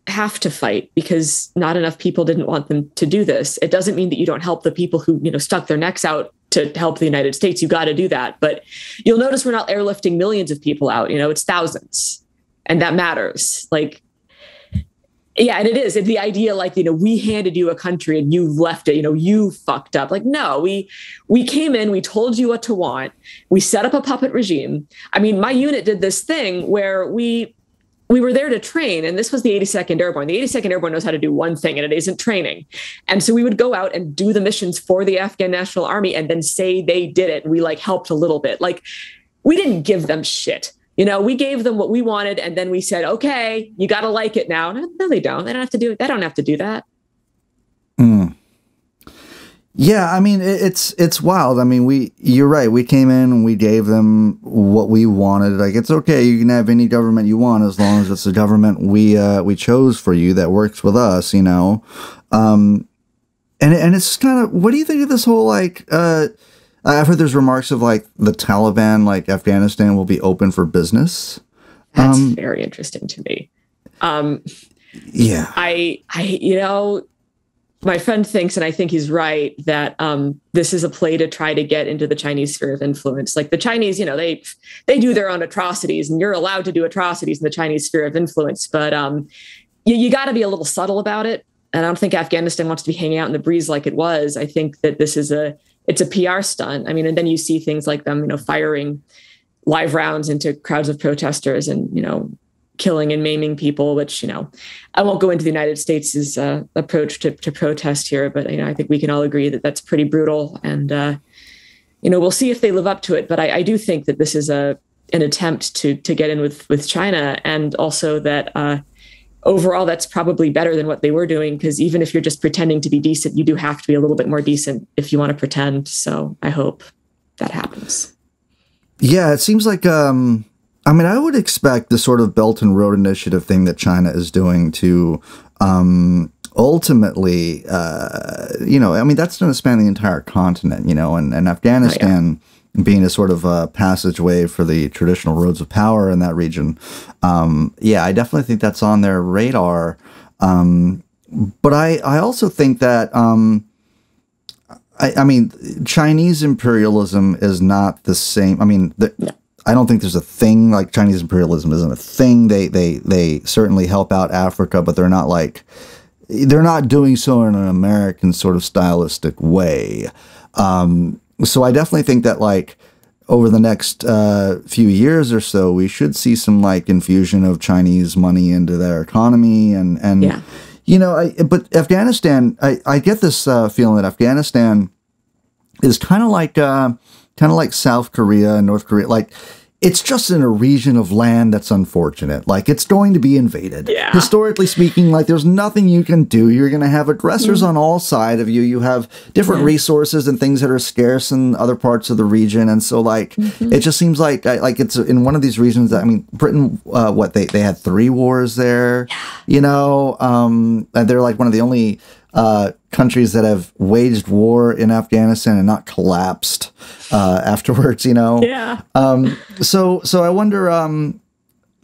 have to fight because not enough people didn't want them to do this. It doesn't mean that you don't help the people who, stuck their necks out to help the United States. You got to do that. But you'll notice we're not airlifting millions of people out. It's thousands. And that matters. Like, yeah, and it is. It's the idea, like, we handed you a country and you left it, you fucked up. Like, no, we came in, we told you what to want. We set up a puppet regime. I mean, my unit did this thing where we were there to train, and this was the 82nd Airborne. The 82nd Airborne knows how to do one thing, and it isn't training. And so we would go out and do the missions for the Afghan National Army and then say they did it. And we like helped a little bit. Like, we didn't give them shit. We gave them what we wanted, and then we said, okay, you got to like it now. No, they don't. They don't have to do it. They don't have to do that. Yeah, I mean, it's wild. I mean, you're right. We came in and we gave them what we wanted. Like, it's okay. You can have any government you want as long as it's the government we chose for you that works with us, And it's kind of, what do you think of this whole, like, I've heard there's remarks of like the Taliban, like Afghanistan will be open for business. That's very interesting to me. Yeah. My friend thinks, and I think he's right, that this is a play to try to get into the Chinese sphere of influence. Like the Chinese, they do their own atrocities, and you're allowed to do atrocities in the Chinese sphere of influence. But you got to be a little subtle about it. And I don't think Afghanistan wants to be hanging out in the breeze like it was. I think that this is it's a PR stunt. I mean, and then you see things like them, firing live rounds into crowds of protesters and, killing and maiming people, which, I won't go into the United States' approach to protest here, but, I think we can all agree that that's pretty brutal. And, we'll see if they live up to it. But I do think that this is an attempt to get in with China, and also that overall, that's probably better than what they were doing, because even if you're just pretending to be decent, you do have to be a little bit more decent if you want to pretend. So I hope that happens. Yeah, it seems like, I would expect the sort of Belt and Road Initiative thing that China is doing to ultimately, that's going to span the entire continent, and Afghanistan being a sort of a passageway for the traditional roads of power in that region. I definitely think that's on their radar. But I also think that, Chinese imperialism is not the same. I don't think there's a thing like Chinese imperialism isn't a thing. They certainly help out Africa, but they're not doing so in an American sort of stylistic way. So I definitely think that, like, over the next few years or so, we should see some, like, infusion of Chinese money into their economy. But Afghanistan, I get this feeling that Afghanistan is kind of like South Korea and North Korea. Like, it's just in a region of land that's unfortunate. Like, it's going to be invaded. Yeah. Historically speaking, like, there's nothing you can do. You're going to have aggressors on all sides of you. You have different resources and things that are scarce in other parts of the region. And so, like, it just seems like it's in one of these regions that, Britain, they had 3 wars there, and they're like one of the only countries that have waged war in Afghanistan and not collapsed afterwards, Yeah. So I wonder,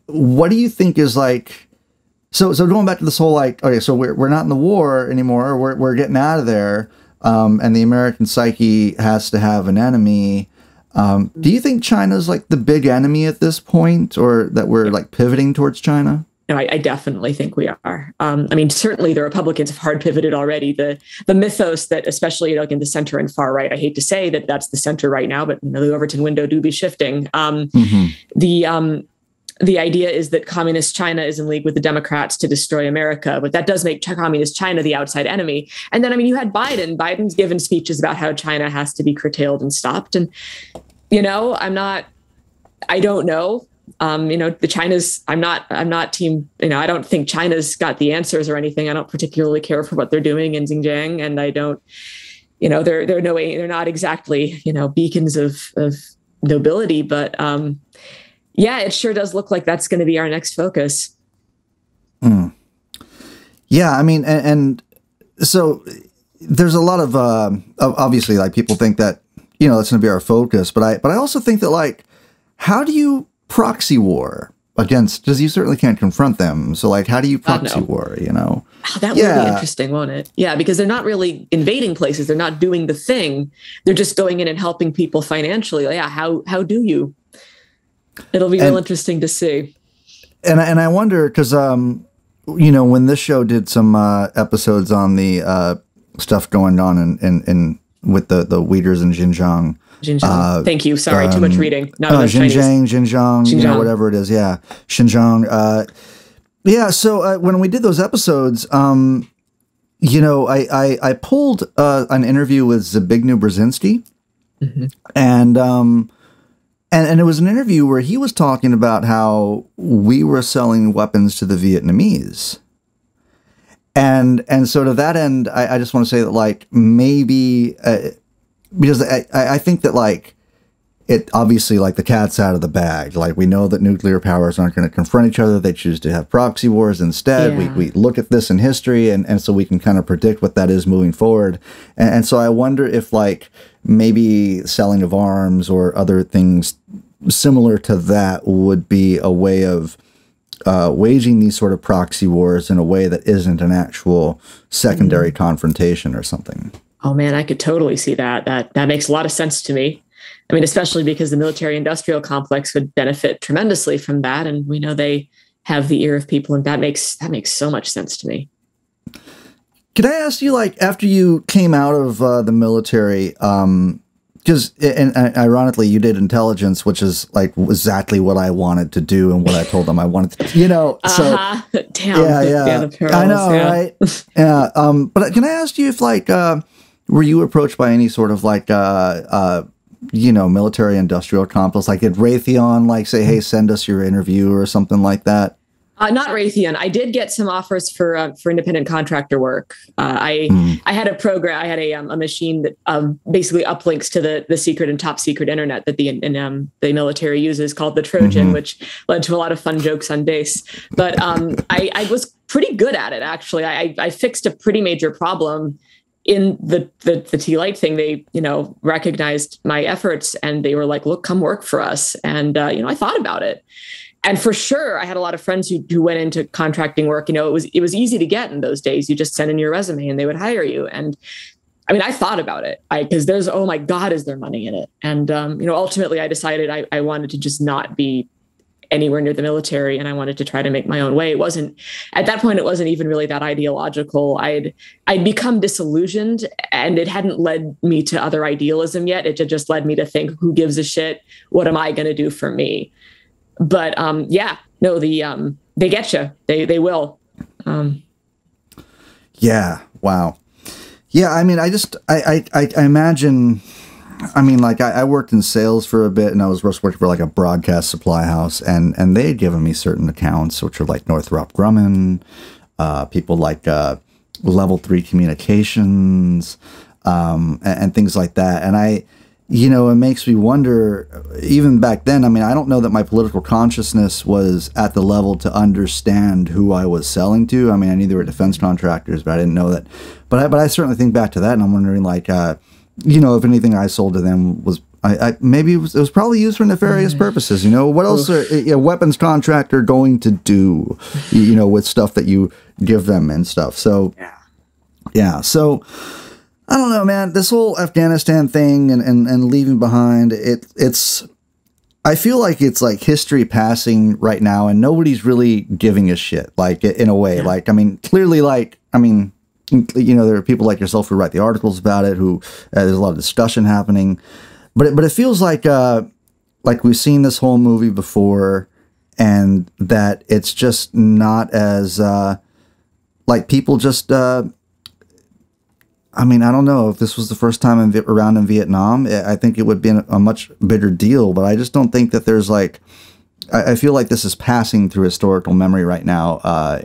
what do you think is like, so going back to this whole, like, okay, so we're not in the war anymore. We're getting out of there. And the American psyche has to have an enemy. Do you think China's like the big enemy at this point, or that we're like pivoting towards China? No, I definitely think we are. Certainly the Republicans have hard pivoted already. The mythos that, especially in the center and far right, I hate to say that that's the center right now, but the Overton window do be shifting. The idea is that communist China is in league with the Democrats to destroy America, but that does make communist China the outside enemy. And then, you had Biden. Biden's given speeches about how China has to be curtailed and stopped. And, I don't know. I'm not team, I don't think China's got the answers or anything. I don't particularly care for what they're doing in Xinjiang. And I don't, they're not exactly, beacons of nobility, but, it sure does look like that's going to be our next focus. Yeah. And so there's a lot of obviously, like, people think that, that's going to be our focus, but I also think that, like, how do you proxy war against, because you certainly can't confront them. So, like, how do you proxy war, Oh, that would be interesting, won't it? Yeah, because they're not really invading places. They're not doing the thing. They're just going in and helping people financially. Yeah, how do you? It'll be real interesting to see. and I wonder because when this show did some episodes on the stuff going on in with the Uyghurs in Xinjiang. Thank you. Sorry, too much reading. Not enough Xinjiang, whatever it is. Yeah, Xinjiang. Yeah. So when we did those episodes, I pulled an interview with Zbigniew Brzezinski, and it was an interview where he was talking about how we were selling weapons to the Vietnamese. And so to that end, I just want to say that, like, maybe, because I think that, like, it obviously, like, the cat's out of the bag. Like, we know that nuclear powers aren't going to confront each other. They choose to have proxy wars instead. Yeah. We look at this in history, and so we can kind of predict what that is moving forward. And so I wonder if, like, maybe selling of arms or other things similar to that would be a way of waging these sort of proxy wars in a way that isn't an actual secondary confrontation or something. Oh man, I could totally see that. That makes a lot of sense to me. I mean, especially because the military-industrial complex would benefit tremendously from that, and we know they have the ear of people, and that makes so much sense to me. Could I ask you, like, after you came out of the military, because, and ironically, you did intelligence, which is like exactly what I wanted to do and what I told them I wanted to, so damn, yeah, I know, right? Yeah. But can I ask you if, like, were you approached by any sort of, like, military industrial complex? Like, did Raytheon, like, say, hey, send us your interview or something like that? Not Raytheon. I did get some offers for independent contractor work. I had a program. I had a machine that basically uplinks to the secret and top secret internet that the military uses, called the Trojan, which led to a lot of fun jokes on base. But I was pretty good at it, actually. I fixed a pretty major problem in the T-Light thing. They recognized my efforts, and they were like, "Look, come work for us." And I thought about it. And for sure, I had a lot of friends who went into contracting work. It was easy to get in those days. You just sent in your resume and they would hire you. And I mean, I thought about it because there's, oh my God, is there money in it? And, ultimately I decided I wanted to just not be anywhere near the military, and I wanted to try to make my own way. At that point, it wasn't even really that ideological. I'd become disillusioned, and it hadn't led me to other idealism yet. It just led me to think, who gives a shit? What am I going to do for me? But they get you. They will. Yeah. Wow. Yeah. I mean, I imagine. I mean, like, I worked in sales for a bit, and I was working for, like, a broadcast supply house, and they had given me certain accounts, which are like Northrop Grumman, people like Level 3 Communications, and things like that. And it makes me wonder, even back then, I mean, I don't know that my political consciousness was at the level to understand who I was selling to. I mean, I knew they were defense contractors, but I didn't know that. But I certainly think back to that, and I'm wondering, like, if anything I sold to them was, maybe it was probably used for nefarious purposes. What else are a weapons contractor going to do, with stuff that you give them and stuff. So, yeah. So, I don't know, man. This whole Afghanistan thing and leaving behind, I feel like it's like history passing right now, and nobody's really giving a shit, like, in a way. Like, I mean, clearly, like, I mean, there are people like yourself who write the articles about it, who there's a lot of discussion happening, but it feels like we've seen this whole movie before, and that it's just not as like, people just I mean, I don't know if this was the first time around in Vietnam. I think it would be a much bigger deal, but I just don't think that there's, like, I feel like this is passing through historical memory right now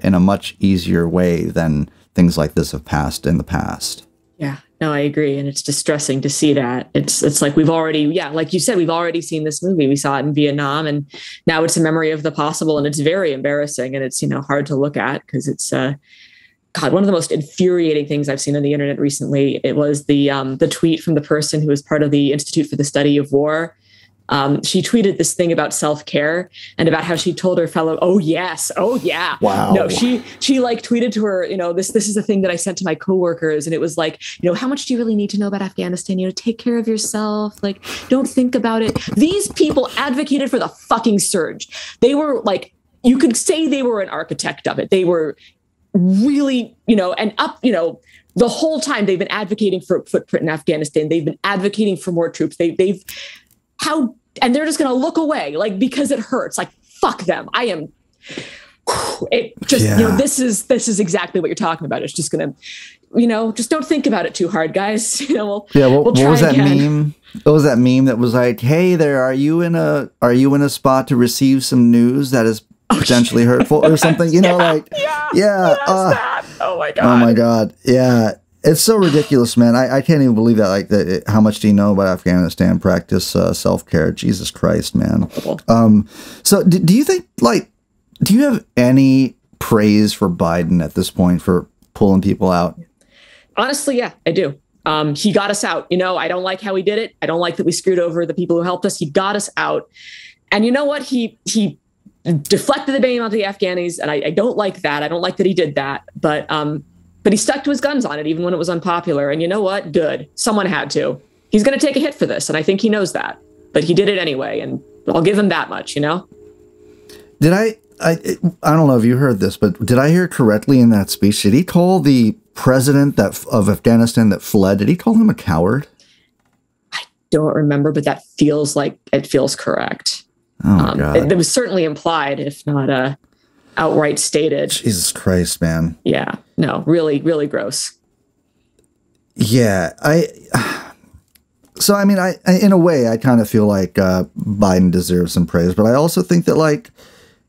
in a much easier way than things like this have passed in the past. Yeah, no, I agree. And it's distressing to see that. It's like we've already, like you said, we've already seen this movie. We saw it in Vietnam, and now it's a memory of the possible, and it's very embarrassing, and it's, hard to look at, because it's, God, one of the most infuriating things I've seen on the internet recently. It was the tweet from the person who was part of the Institute for the Study of War. She tweeted this thing about self-care and about how she told her fellow, oh yeah. Wow. No, she like tweeted to her, this is the thing that I sent to my coworkers. And it was like, how much do you really need to know about Afghanistan? Take care of yourself. Like, don't think about it. These people advocated for the fucking surge. They were like you could say they were an architect of it. They were really, the whole time they've been advocating for a footprint in Afghanistan. They've been advocating for more troops. And they're just going to look away, like, because it hurts. Like, fuck them. This is exactly what you're talking about. It's just going to, just don't think about it too hard, guys. We'll try what was that again. meme? What was that meme that was like, "Hey there, are you in a spot to receive some news that is potentially hurtful or something?" Oh my god. Oh my god. Yeah. It's so ridiculous, man. I can't even believe that. Like, how much do you know about Afghanistan practice self-care? Jesus Christ, man. So do you think, like, do you have any praise for Biden at this point for pulling people out? Honestly, yeah, I do. He got us out. I don't like how he did it. I don't like that we screwed over the people who helped us. He got us out. And you know what? He deflected the blame onto the Afghanis, and I don't like that. I don't like that he did that. But he stuck to his guns on it, even when it was unpopular. And you know what? Good. Someone had to. He's going to take a hit for this, and I think he knows that. But he did it anyway, and I'll give him that much, Did I don't know if you heard this, but did I hear correctly in that speech? Did he call the president of Afghanistan that fled, did he call him a coward? I don't remember, but that feels correct. Oh, my God. It was certainly implied, if not outright stated. Jesus Christ, man. Yeah. No, really, really gross. Yeah. So, I mean, in a way, I kind of feel like Biden deserves some praise, but I also think that, like,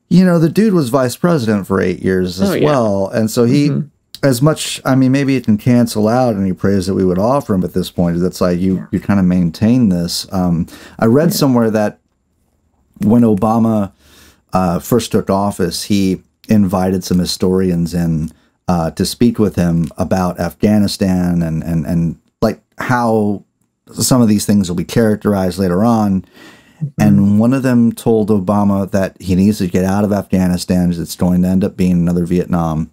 the dude was vice president for 8 years as well. And so he, as much, I mean, maybe it can cancel out any praise that we would offer him at this point. That's like, you kind of maintain this. I read somewhere that when Obama first took office, he invited some historians in to speak with him about Afghanistan and like how some of these things will be characterized later on. And one of them told Obama that he needs to get out of Afghanistan. It's going to end up being another Vietnam.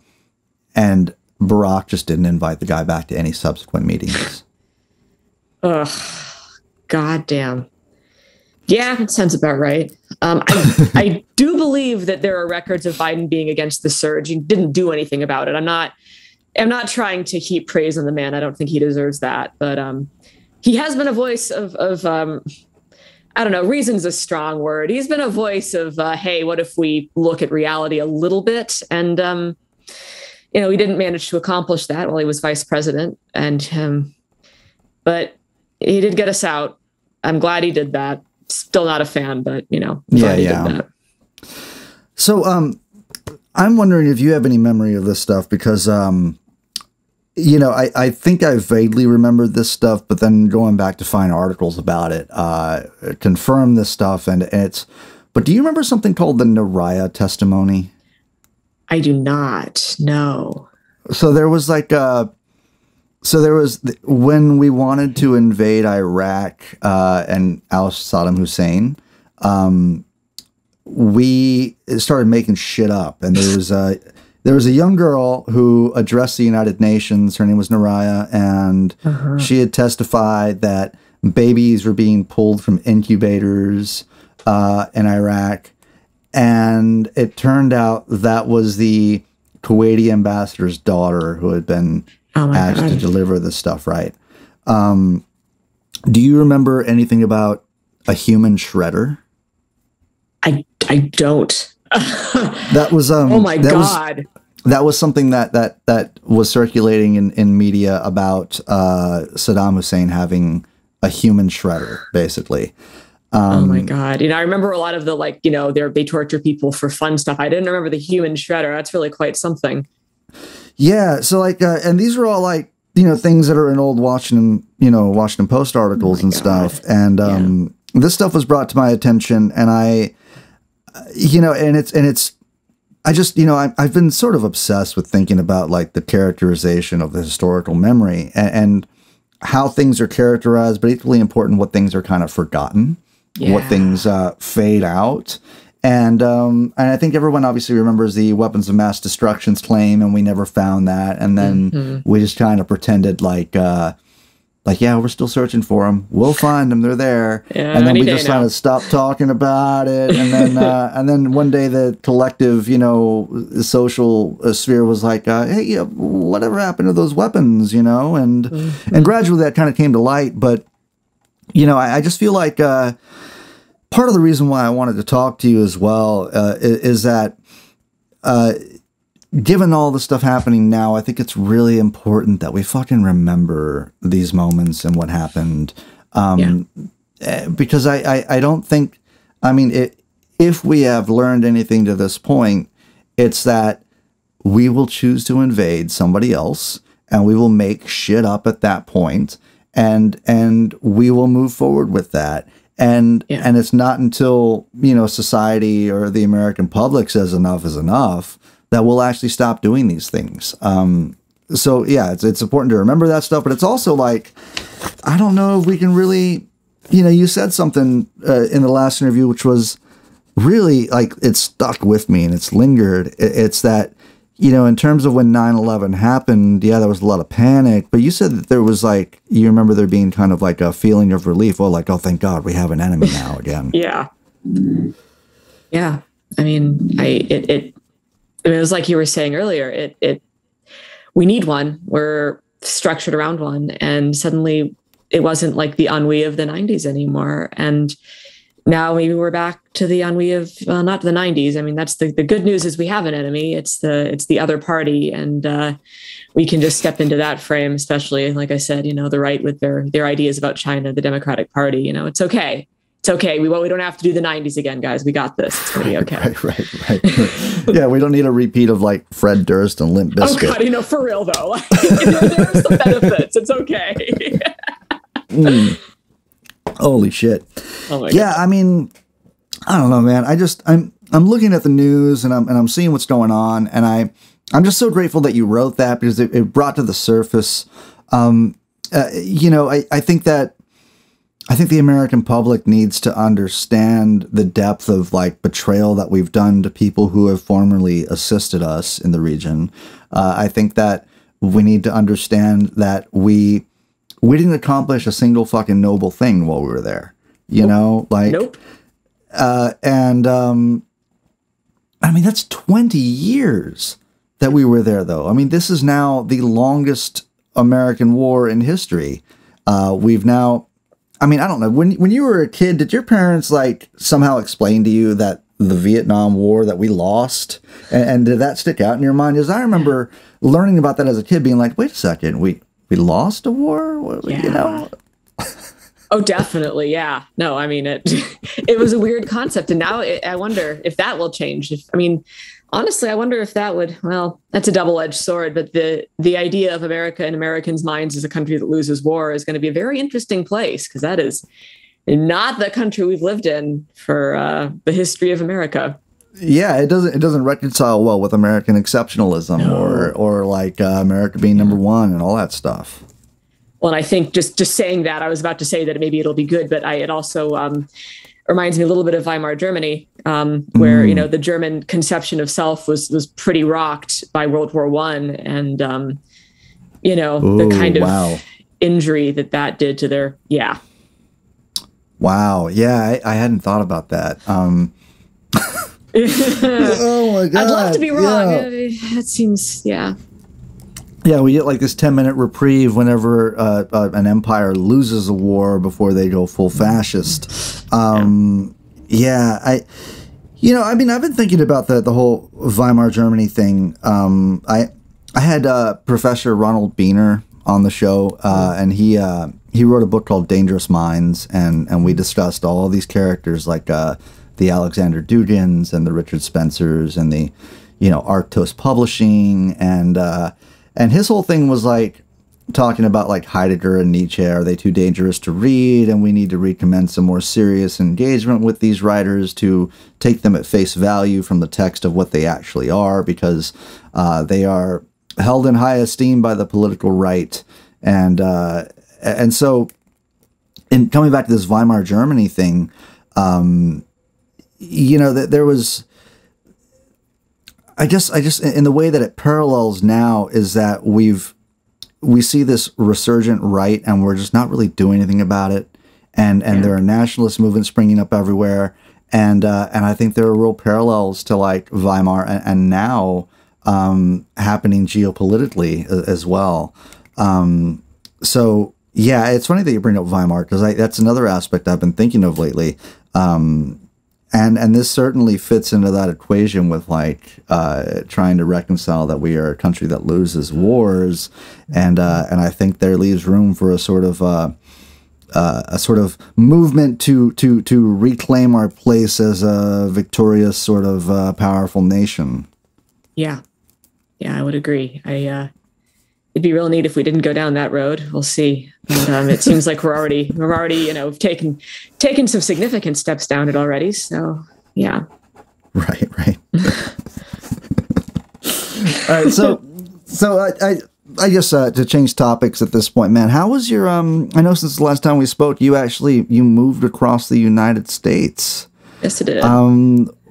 And Barack just didn't invite the guy back to any subsequent meetings. Ugh, goddamn. Yeah, that sounds about right. I do believe that there are records of Biden being against the surge. He didn't do anything about it. I'm not trying to heap praise on the man. I don't think he deserves that. But he has been a voice of I don't know, reason's a strong word. He's been a voice of, hey, what if we look at reality a little bit? And, he didn't manage to accomplish that while he was vice president. But he did get us out. I'm glad he did that. Still not a fan, but, glad he did that. So I'm wondering if you have any memory of this stuff, because I think I vaguely remembered this stuff, but then going back to find articles about it, confirm this stuff. But do you remember something called the Nayirah Testimony? I do not. No. So there was when we wanted to invade Iraq and oust Saddam Hussein, we started making shit up. And there was a young girl who addressed the United Nations. Her name was Nayirah, and she had testified that babies were being pulled from incubators in Iraq. And it turned out that was the Kuwaiti ambassador's daughter who had been asked to deliver this stuff, right? Do you remember anything about a human shredder? I don't. That was oh my God. That was something that was circulating in media about Saddam Hussein having a human shredder, basically. Oh my God. I remember a lot of the, they torture people for fun stuff. I didn't remember the human shredder. That's really quite something. Yeah. So and these were all things that are in old Washington Post articles and stuff. And this stuff was brought to my attention, and I've been sort of obsessed with thinking about the characterization of the historical memory and how things are characterized, but equally important, what things are kind of forgotten, what things fade out. And I think everyone obviously remembers the weapons of mass destruction's claim, and we never found that. And then we just kind of pretended like like, yeah, we're still searching for them. We'll find them. They're there. Yeah, and then we just kind of stopped talking about it. And then, and then one day the collective, you know, social sphere was like, hey, whatever happened to those weapons, you know? And, and gradually that kind of came to light. But, you know, I just feel like part of the reason why I wanted to talk to you as well is that given all the stuff happening now, I think it's really important that we fucking remember these moments and what happened. Because I don't think, I mean, if we have learned anything to this point, it's that we will choose to invade somebody else and we will make shit up at that point, and we will move forward with that. And it's not until, you know, society or the American public says enough is enough that we'll actually stop doing these things. So yeah, it's important to remember that stuff, but it's also like, I don't know if we can really, you know, you said something in the last interview, which was really like, it stuck with me and it's lingered. It's that, you know, in terms of when 9/11 happened, yeah, there was a lot of panic, but you said that there was like, you remember there being kind of like a feeling of relief. Oh, like, oh, thank God we have an enemy now again. Yeah. I mean, it was like you were saying earlier, we need one. We're structured around one. And suddenly it wasn't like the ennui of the 90s anymore. And now maybe we're back to the ennui of, well, not the 90s. I mean, that's the good news is we have an enemy. It's the other party. And we can just step into that frame, especially, like I said, you know, the right with their ideas about China, the Democratic Party, you know, it's okay. It's okay. We don't have to do the 90s again, guys. We got this. It's going to be okay. Right. Yeah, we don't need a repeat of like Fred Durst and Limp Bizkit. Oh, God, you know, for real, though. There are some benefits. It's okay. Holy shit. Oh my yeah, God. I mean, I don't know, man. I'm looking at the news and I'm seeing what's going on. And I'm just so grateful that you wrote that because it brought to the surface. You know, I think the American public needs to understand the depth of like betrayal that we've done to people who have formerly assisted us in the region. I think that we need to understand that we didn't accomplish a single fucking noble thing while we were there, you know, like, I mean, that's 20 years that we were there though. I mean, this is now the longest American war in history. We've now, I mean, I don't know. When you were a kid, did your parents like somehow explain to you that the Vietnam War that we lost, and did that stick out in your mind? Because I remember learning about that as a kid, being like, "Wait a second, we lost a war," you know? Oh, definitely, yeah. No, I mean it was a weird concept, and now I wonder if that will change. Honestly, I wonder if that would, well, that's a double-edged sword, but the idea of America in Americans' minds as a country that loses war is going to be a very interesting place, because that is not the country we've lived in for the history of America. Yeah, it doesn't reconcile well with American exceptionalism or like America being number one and all that stuff. Well, and I think just saying that, I was about to say that maybe it'll be good, but it also reminds me a little bit of Weimar Germany, where, you know, the German conception of self was pretty rocked by World War I. And, you know, the kind of injury that did to their, Wow. Yeah, I hadn't thought about that. Oh my God. I'd love to be wrong. Yeah. That seems, Yeah, we get like this 10-minute reprieve whenever an empire loses a war before they go full fascist. I've been thinking about the whole Weimar Germany thing. I had Professor Ronald Biener on the show, and he wrote a book called Dangerous Minds, and we discussed all of these characters like the Alexander Dugins and the Richard Spencers and the, you know, Arctos Publishing, and his whole thing was like talking about like Heidegger and Nietzsche. Are they too dangerous to read? And we need to recommence a more serious engagement with these writers to take them at face value from the text of what they actually are, because they are held in high esteem by the political right. And so in coming back to this Weimar Germany thing, you know, that there was, I just in the way that it parallels now is that we've we see this resurgent right, and we're just not really doing anything about it. And there are nationalist movements springing up everywhere. And I think there are real parallels to like Weimar and now happening geopolitically as well. So yeah, it's funny that you bring up Weimar, because that's another aspect I've been thinking of lately. And this certainly fits into that equation with like trying to reconcile that we are a country that loses wars, and I think there leaves room for a sort of movement to reclaim our place as a victorious sort of powerful nation. Yeah, I would agree. It'd be real neat if we didn't go down that road. We'll see. But it seems like we're already we've taken some significant steps down it already. So yeah. Right. All right. So I guess to change topics at this point, man, how was your I know since the last time we spoke, you moved across the United States. Yes, I did.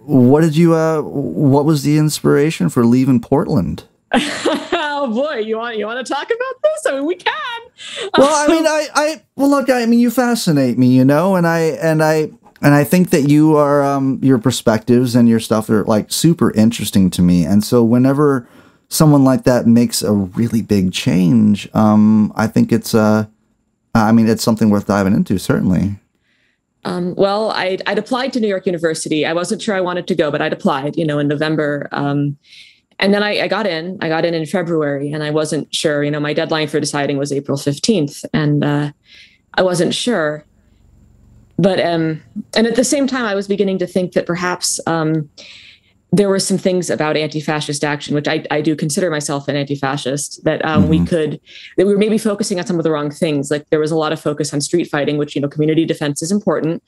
What was the inspiration for leaving Portland? Oh boy, you want to talk about this? I mean, we can. Well, I mean, you fascinate me, and I think that you are your perspectives and your stuff are like super interesting to me. And so whenever someone like that makes a really big change, I think it's something worth diving into, certainly. Well, I'd applied to New York University. I wasn't sure I wanted to go, but I'd applied, in November. And then I got in February, and I wasn't sure, my deadline for deciding was April 15th. And I wasn't sure. But, and at the same time, I was beginning to think that perhaps there were some things about anti-fascist action, which I do consider myself an anti-fascist, that that we were maybe focusing on some of the wrong things. Like there was a lot of focus on street fighting, which, community defense is important,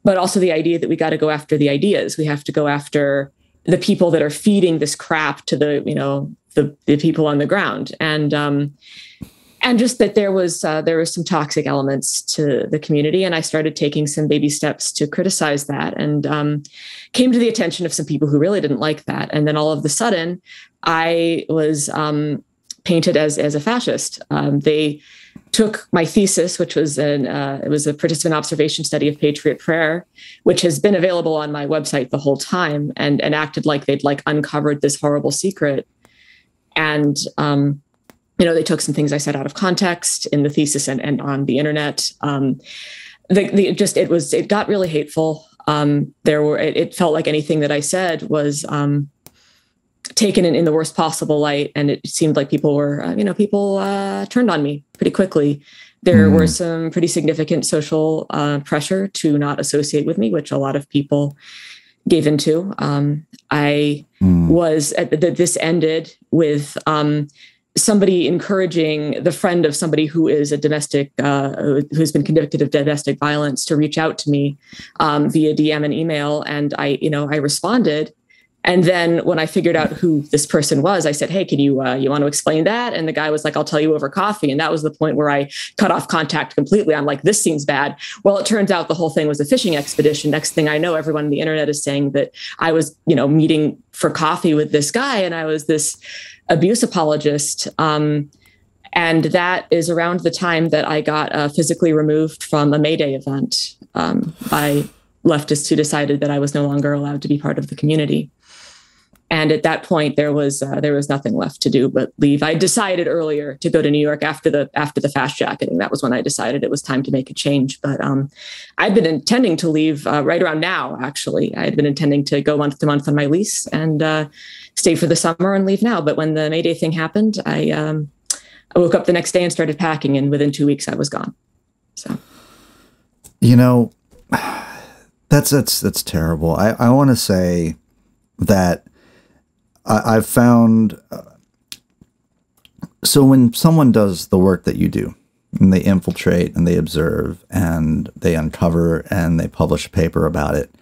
but also the idea that we got to go after the ideas. We have to go after the people that are feeding this crap to the people on the ground. And just that there was some toxic elements to the community. And I started taking some baby steps to criticize that, and came to the attention of some people who really didn't like that. And then all of a sudden I was painted as a fascist. They took my thesis, which was it was a participant observation study of Patriot Prayer, which has been available on my website the whole time, and acted like they'd uncovered this horrible secret. And, they took some things I said out of context in the thesis and on the internet. It got really hateful. It felt like anything that I said was, taken in the worst possible light. And it seemed like people were, turned on me pretty quickly. There were some pretty significant social pressure to not associate with me, which a lot of people gave into. This ended with somebody encouraging the friend of somebody who is a domestic, who's been convicted of domestic violence, to reach out to me via DM and email. And I responded. And then when I figured out who this person was, I said, "Hey, can you want to explain that?" And the guy was like, "I'll tell you over coffee." And that was the point where I cut off contact completely. I'm like, this seems bad. Well, it turns out the whole thing was a fishing expedition. Next thing I know, everyone on the internet is saying that I was, meeting for coffee with this guy, and I was this abuse apologist. And that is around the time that I got physically removed from a May Day event by leftists who decided that I was no longer allowed to be part of the community. And at that point, there was nothing left to do but leave. I decided earlier to go to New York after the fast jacketing. That was when I decided it was time to make a change. But I'd been intending to leave right around now. Actually, I had been intending to go month to month on my lease and stay for the summer and leave now. But when the May Day thing happened, I woke up the next day and started packing, and within 2 weeks I was gone. So, that's terrible. I want to say that. I've found, so when someone does the work that you do, and they infiltrate and they observe and they uncover and they publish a paper about it,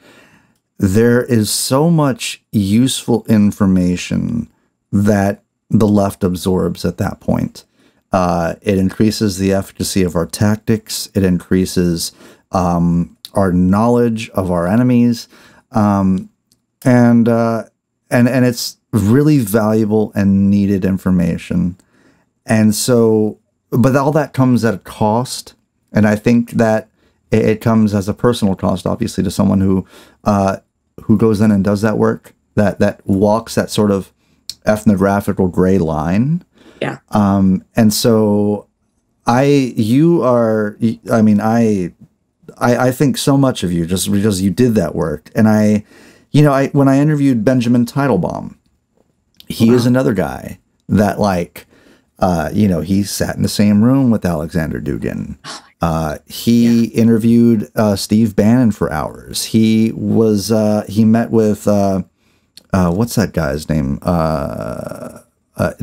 there is so much useful information that the left absorbs at that point. It increases the efficacy of our tactics. It increases our knowledge of our enemies, and it's really valuable and needed information. And so, but all that comes at a cost. And I think that it comes as a personal cost, obviously, to someone who goes in and does that work, that walks that sort of ethnographical gray line. Yeah. And so I think so much of you just because you did that work. And when I interviewed Benjamin Teitelbaum, he is another guy that he sat in the same room with Alexander Dugin. He interviewed Steve Bannon for hours. He met with what's that guy's name?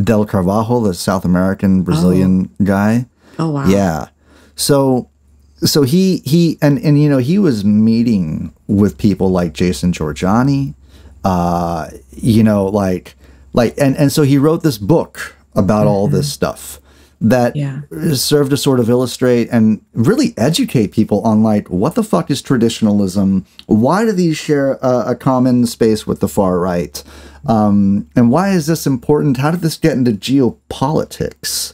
Del Carvalho, the South American Brazilian guy. Oh wow. Yeah. So he was meeting with people like Jason Giorgiani, and so he wrote this book about all this stuff that served to sort of illustrate and really educate people on what the fuck is traditionalism? Why do these share a common space with the far right? And why is this important? How did this get into geopolitics?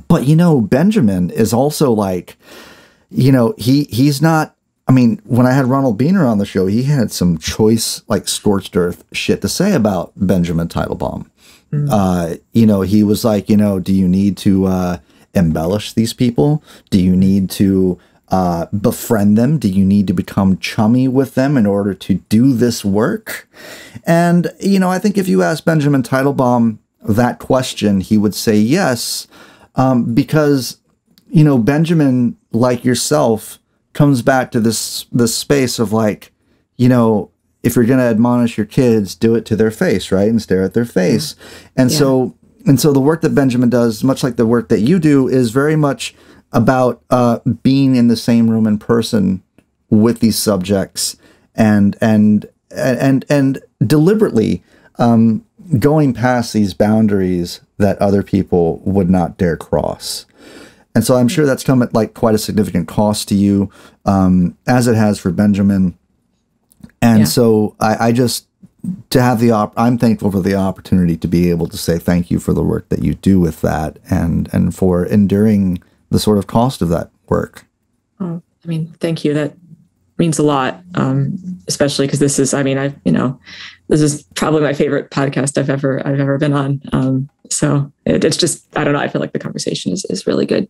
But Benjamin is also he's not. I mean, when I had Ronald Biener on the show, he had some choice, scorched earth shit to say about Benjamin Teitelbaum. He was like, do you need to embellish these people? Do you need to befriend them? Do you need to become chummy with them in order to do this work? And, I think if you ask Benjamin Teitelbaum that question, he would say yes, because, Benjamin, like yourself, comes back to this space of if you're going to admonish your kids, do it to their face, right? And stare at their face. And so the work that Benjamin does, much like the work that you do, is very much about being in the same room in person with these subjects and deliberately going past these boundaries that other people would not dare cross. And so I'm sure that's come at quite a significant cost to you, as it has for Benjamin. And so I just, to have I'm thankful for the opportunity to be able to say thank you for the work that you do with that and for enduring the sort of cost of that work. Oh, thank you. That means a lot, especially because this is, this is probably my favorite podcast I've ever been on. So it's just, I don't know. I feel like the conversation is really good.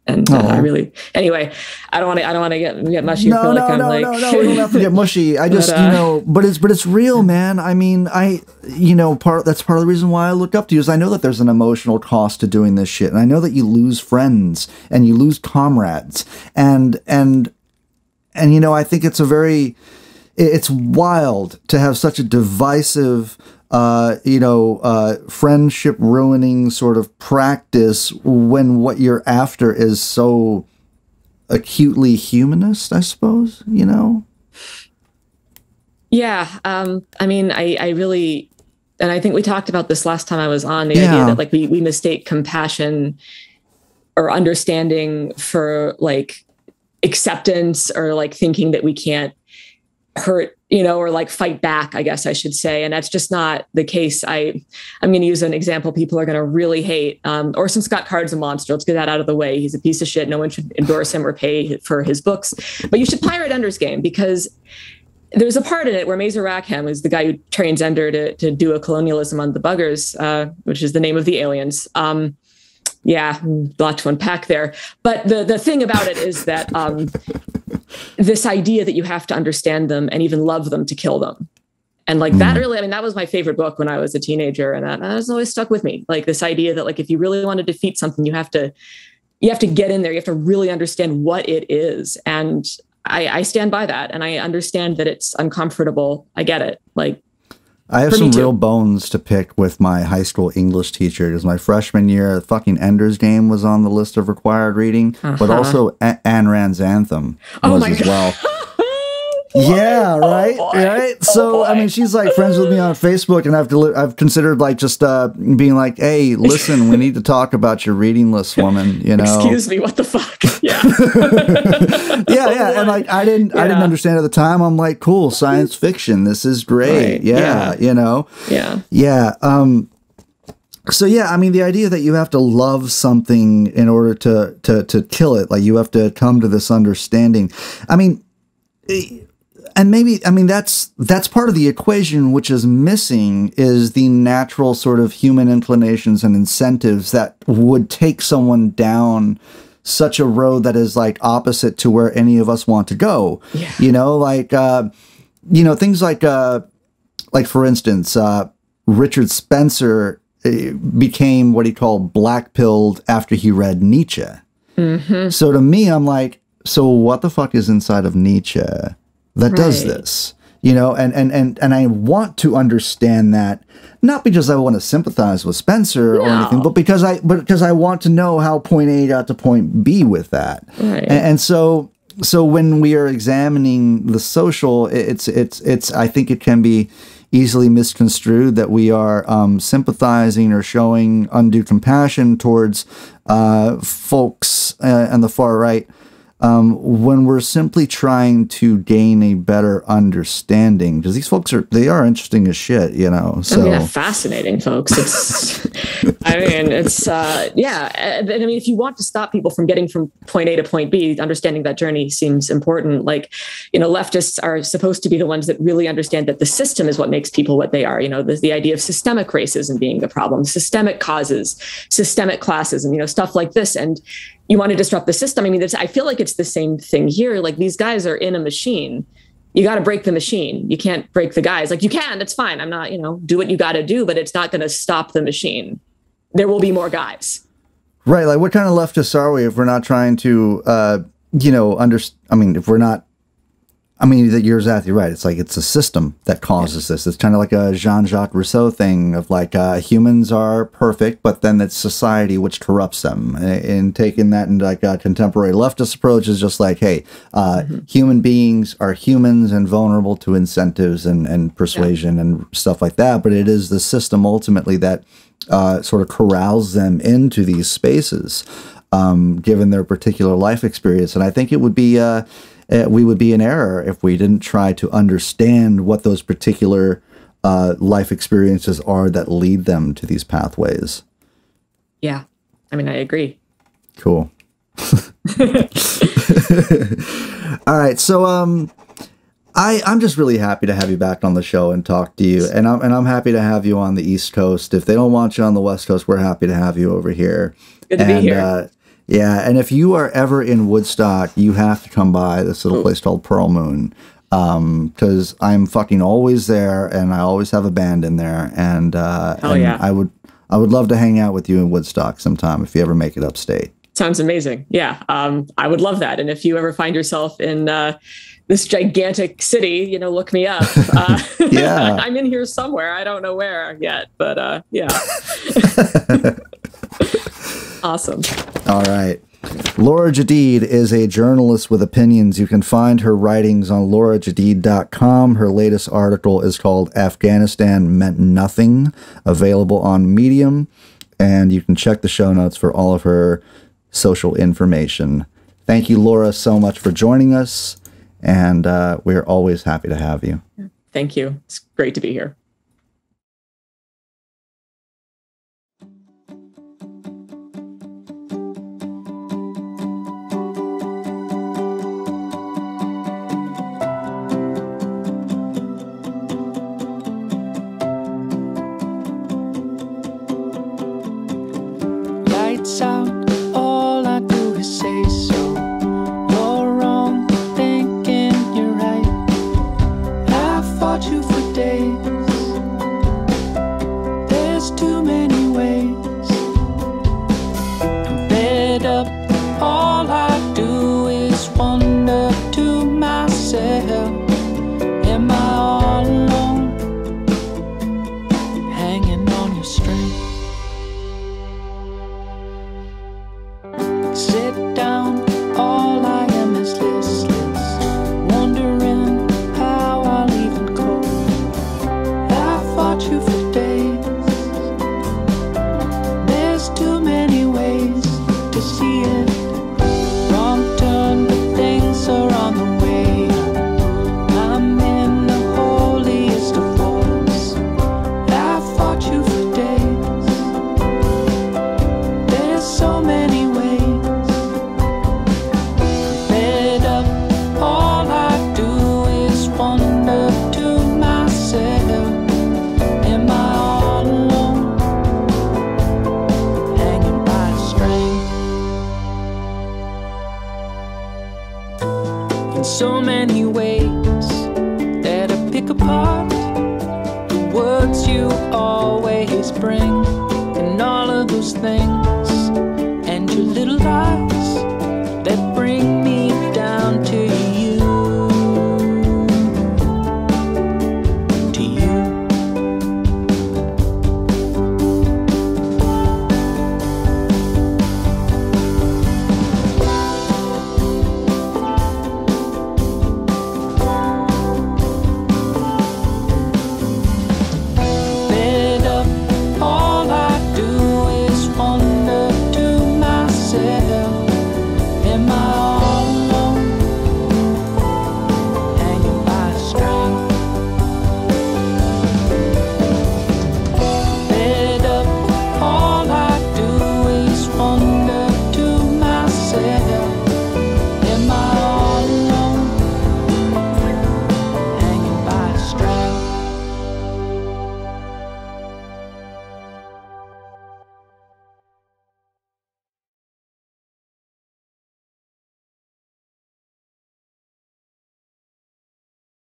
I really, anyway, I don't want to get mushy. No, we don't have to get mushy. I just, but it's real, man. That's part of the reason why I look up to you is I know that there's an emotional cost to doing this shit. And I know that you lose friends and you lose comrades and I think it's wild to have such a divisive, friendship ruining sort of practice when what you're after is so acutely humanist, I suppose, Yeah. I really, and I think we talked about this last time I was on, the idea that we mistake compassion or understanding for acceptance or thinking that we can't hurt, or fight back, I guess I should say. And that's just not the case. I'm going to use an example people are going to really hate. Orson Scott Card's a monster. Let's get that out of the way. He's a piece of shit. No one should endorse him or pay for his books. But you should pirate Ender's Game because there's a part in it where Mazer Rackham is the guy who trains Ender to do a colonialism on the buggers, which is the name of the aliens. A lot to unpack there. But the thing about it is that this idea that you have to understand them and even love them to kill them. And that really, that was my favorite book when I was a teenager. And that has always stuck with me. This idea that if you really want to defeat something, you have to get in there. You have to really understand what it is. And I stand by that. And I understand that it's uncomfortable. I get it. I have some real bones to pick with my high school English teacher because my freshman year, fucking Ender's Game was on the list of required reading, but also Ayn Rand's Anthem was as well. Yeah, right, right. So I mean, she's friends with me on Facebook, and I've considered just being hey, listen, we need to talk about your reading list, woman. Excuse me, what the fuck? Yeah, yeah, and I didn't understand at the time. I'm cool, science fiction. This is great. Right. Yeah. Yeah. Yeah. So yeah, I mean, the idea that you have to love something in order to kill it, like you have to come to this understanding. I mean, and maybe, I mean, that's part of the equation, which is missing is the natural sort of human inclinations and incentives that would take someone down such a road that is like opposite to where any of us want to go. Yeah. You know, like, you know, things like for instance, Richard Spencer became what he called black-pilled after he read Nietzsche. Mm-hmm. So to me, I'm like, so what the fuck is inside of Nietzsche that does this? You know, and I want to understand that, not because I want to sympathize with Spencer or anything, but because I want to know how point A got to point B with that. Right. And so when we are examining the social, it's I think it can be easily misconstrued that we are sympathizing or showing undue compassion towards folks on the far right, when we're simply trying to gain a better understanding, because these folks they are interesting as shit, you know. So yeah, fascinating folks. It's, I mean, it's yeah. I mean, if you want to stop people from getting from point A to point B, understanding that journey seems important. Like, you know, leftists are supposed to be the ones that really understand that the system is what makes people what they are. You know, the idea of systemic racism being the problem, systemic causes, systemic classism, you know, stuff like this. And you want to disrupt the system. I mean, I feel like it's the same thing here. Like, these guys are in a machine. You got to break the machine. You can't break the guys. Like, you can, that's fine. I'm not, you know, do what you got to do, but it's not going to stop the machine. There will be more guys. Right. Like, what kind of leftists are we if we're not trying to, you know, I mean, if we're not, I mean, you're exactly right. It's like, it's a system that causes this. It's kind of like a Jean-Jacques Rousseau thing of like, humans are perfect, but then it's society which corrupts them. And taking that into like a contemporary leftist approach is just like, hey, human beings are humans and vulnerable to incentives and persuasion and stuff like that. But it is the system ultimately that sort of corrals them into these spaces, given their particular life experience. And I think it would be we would be in error if we didn't try to understand what those particular life experiences are that lead them to these pathways. Yeah, I mean, I agree. Cool. All right, so I'm just really happy to have you back on the show and talk to you, and I'm happy to have you on the East Coast. If they don't want you on the West Coast, we're happy to have you over here. Good to be here. Yeah, and if you are ever in Woodstock, you have to come by this little place called Pearl Moon, because I'm fucking always there, and I always have a band in there, and I would love to hang out with you in Woodstock sometime if you ever make it upstate. Sounds amazing. Yeah, I would love that. And if you ever find yourself in this gigantic city, you know, look me up. Yeah, I'm in here somewhere. I don't know where yet, but yeah. Awesome. All right. Laura Jedeed is a journalist with opinions. You can find her writings on laurajedeed.com. Her latest article is called Afghanistan Meant Nothing, available on Medium. And you can check the show notes for all of her social information. Thank you, Laura, so much for joining us. And we're always happy to have you. Thank you. It's great to be here. Out, all I do is say so. You're wrong, thinking you're right. I fought you for days. There's too many ways. I'm fed up, all I do is wonder to myself, am I all alone, hanging on your string? Sit down, all I am is listless, wondering how I'll even cope. I fought you for days. spring and all of those things, and your little eyes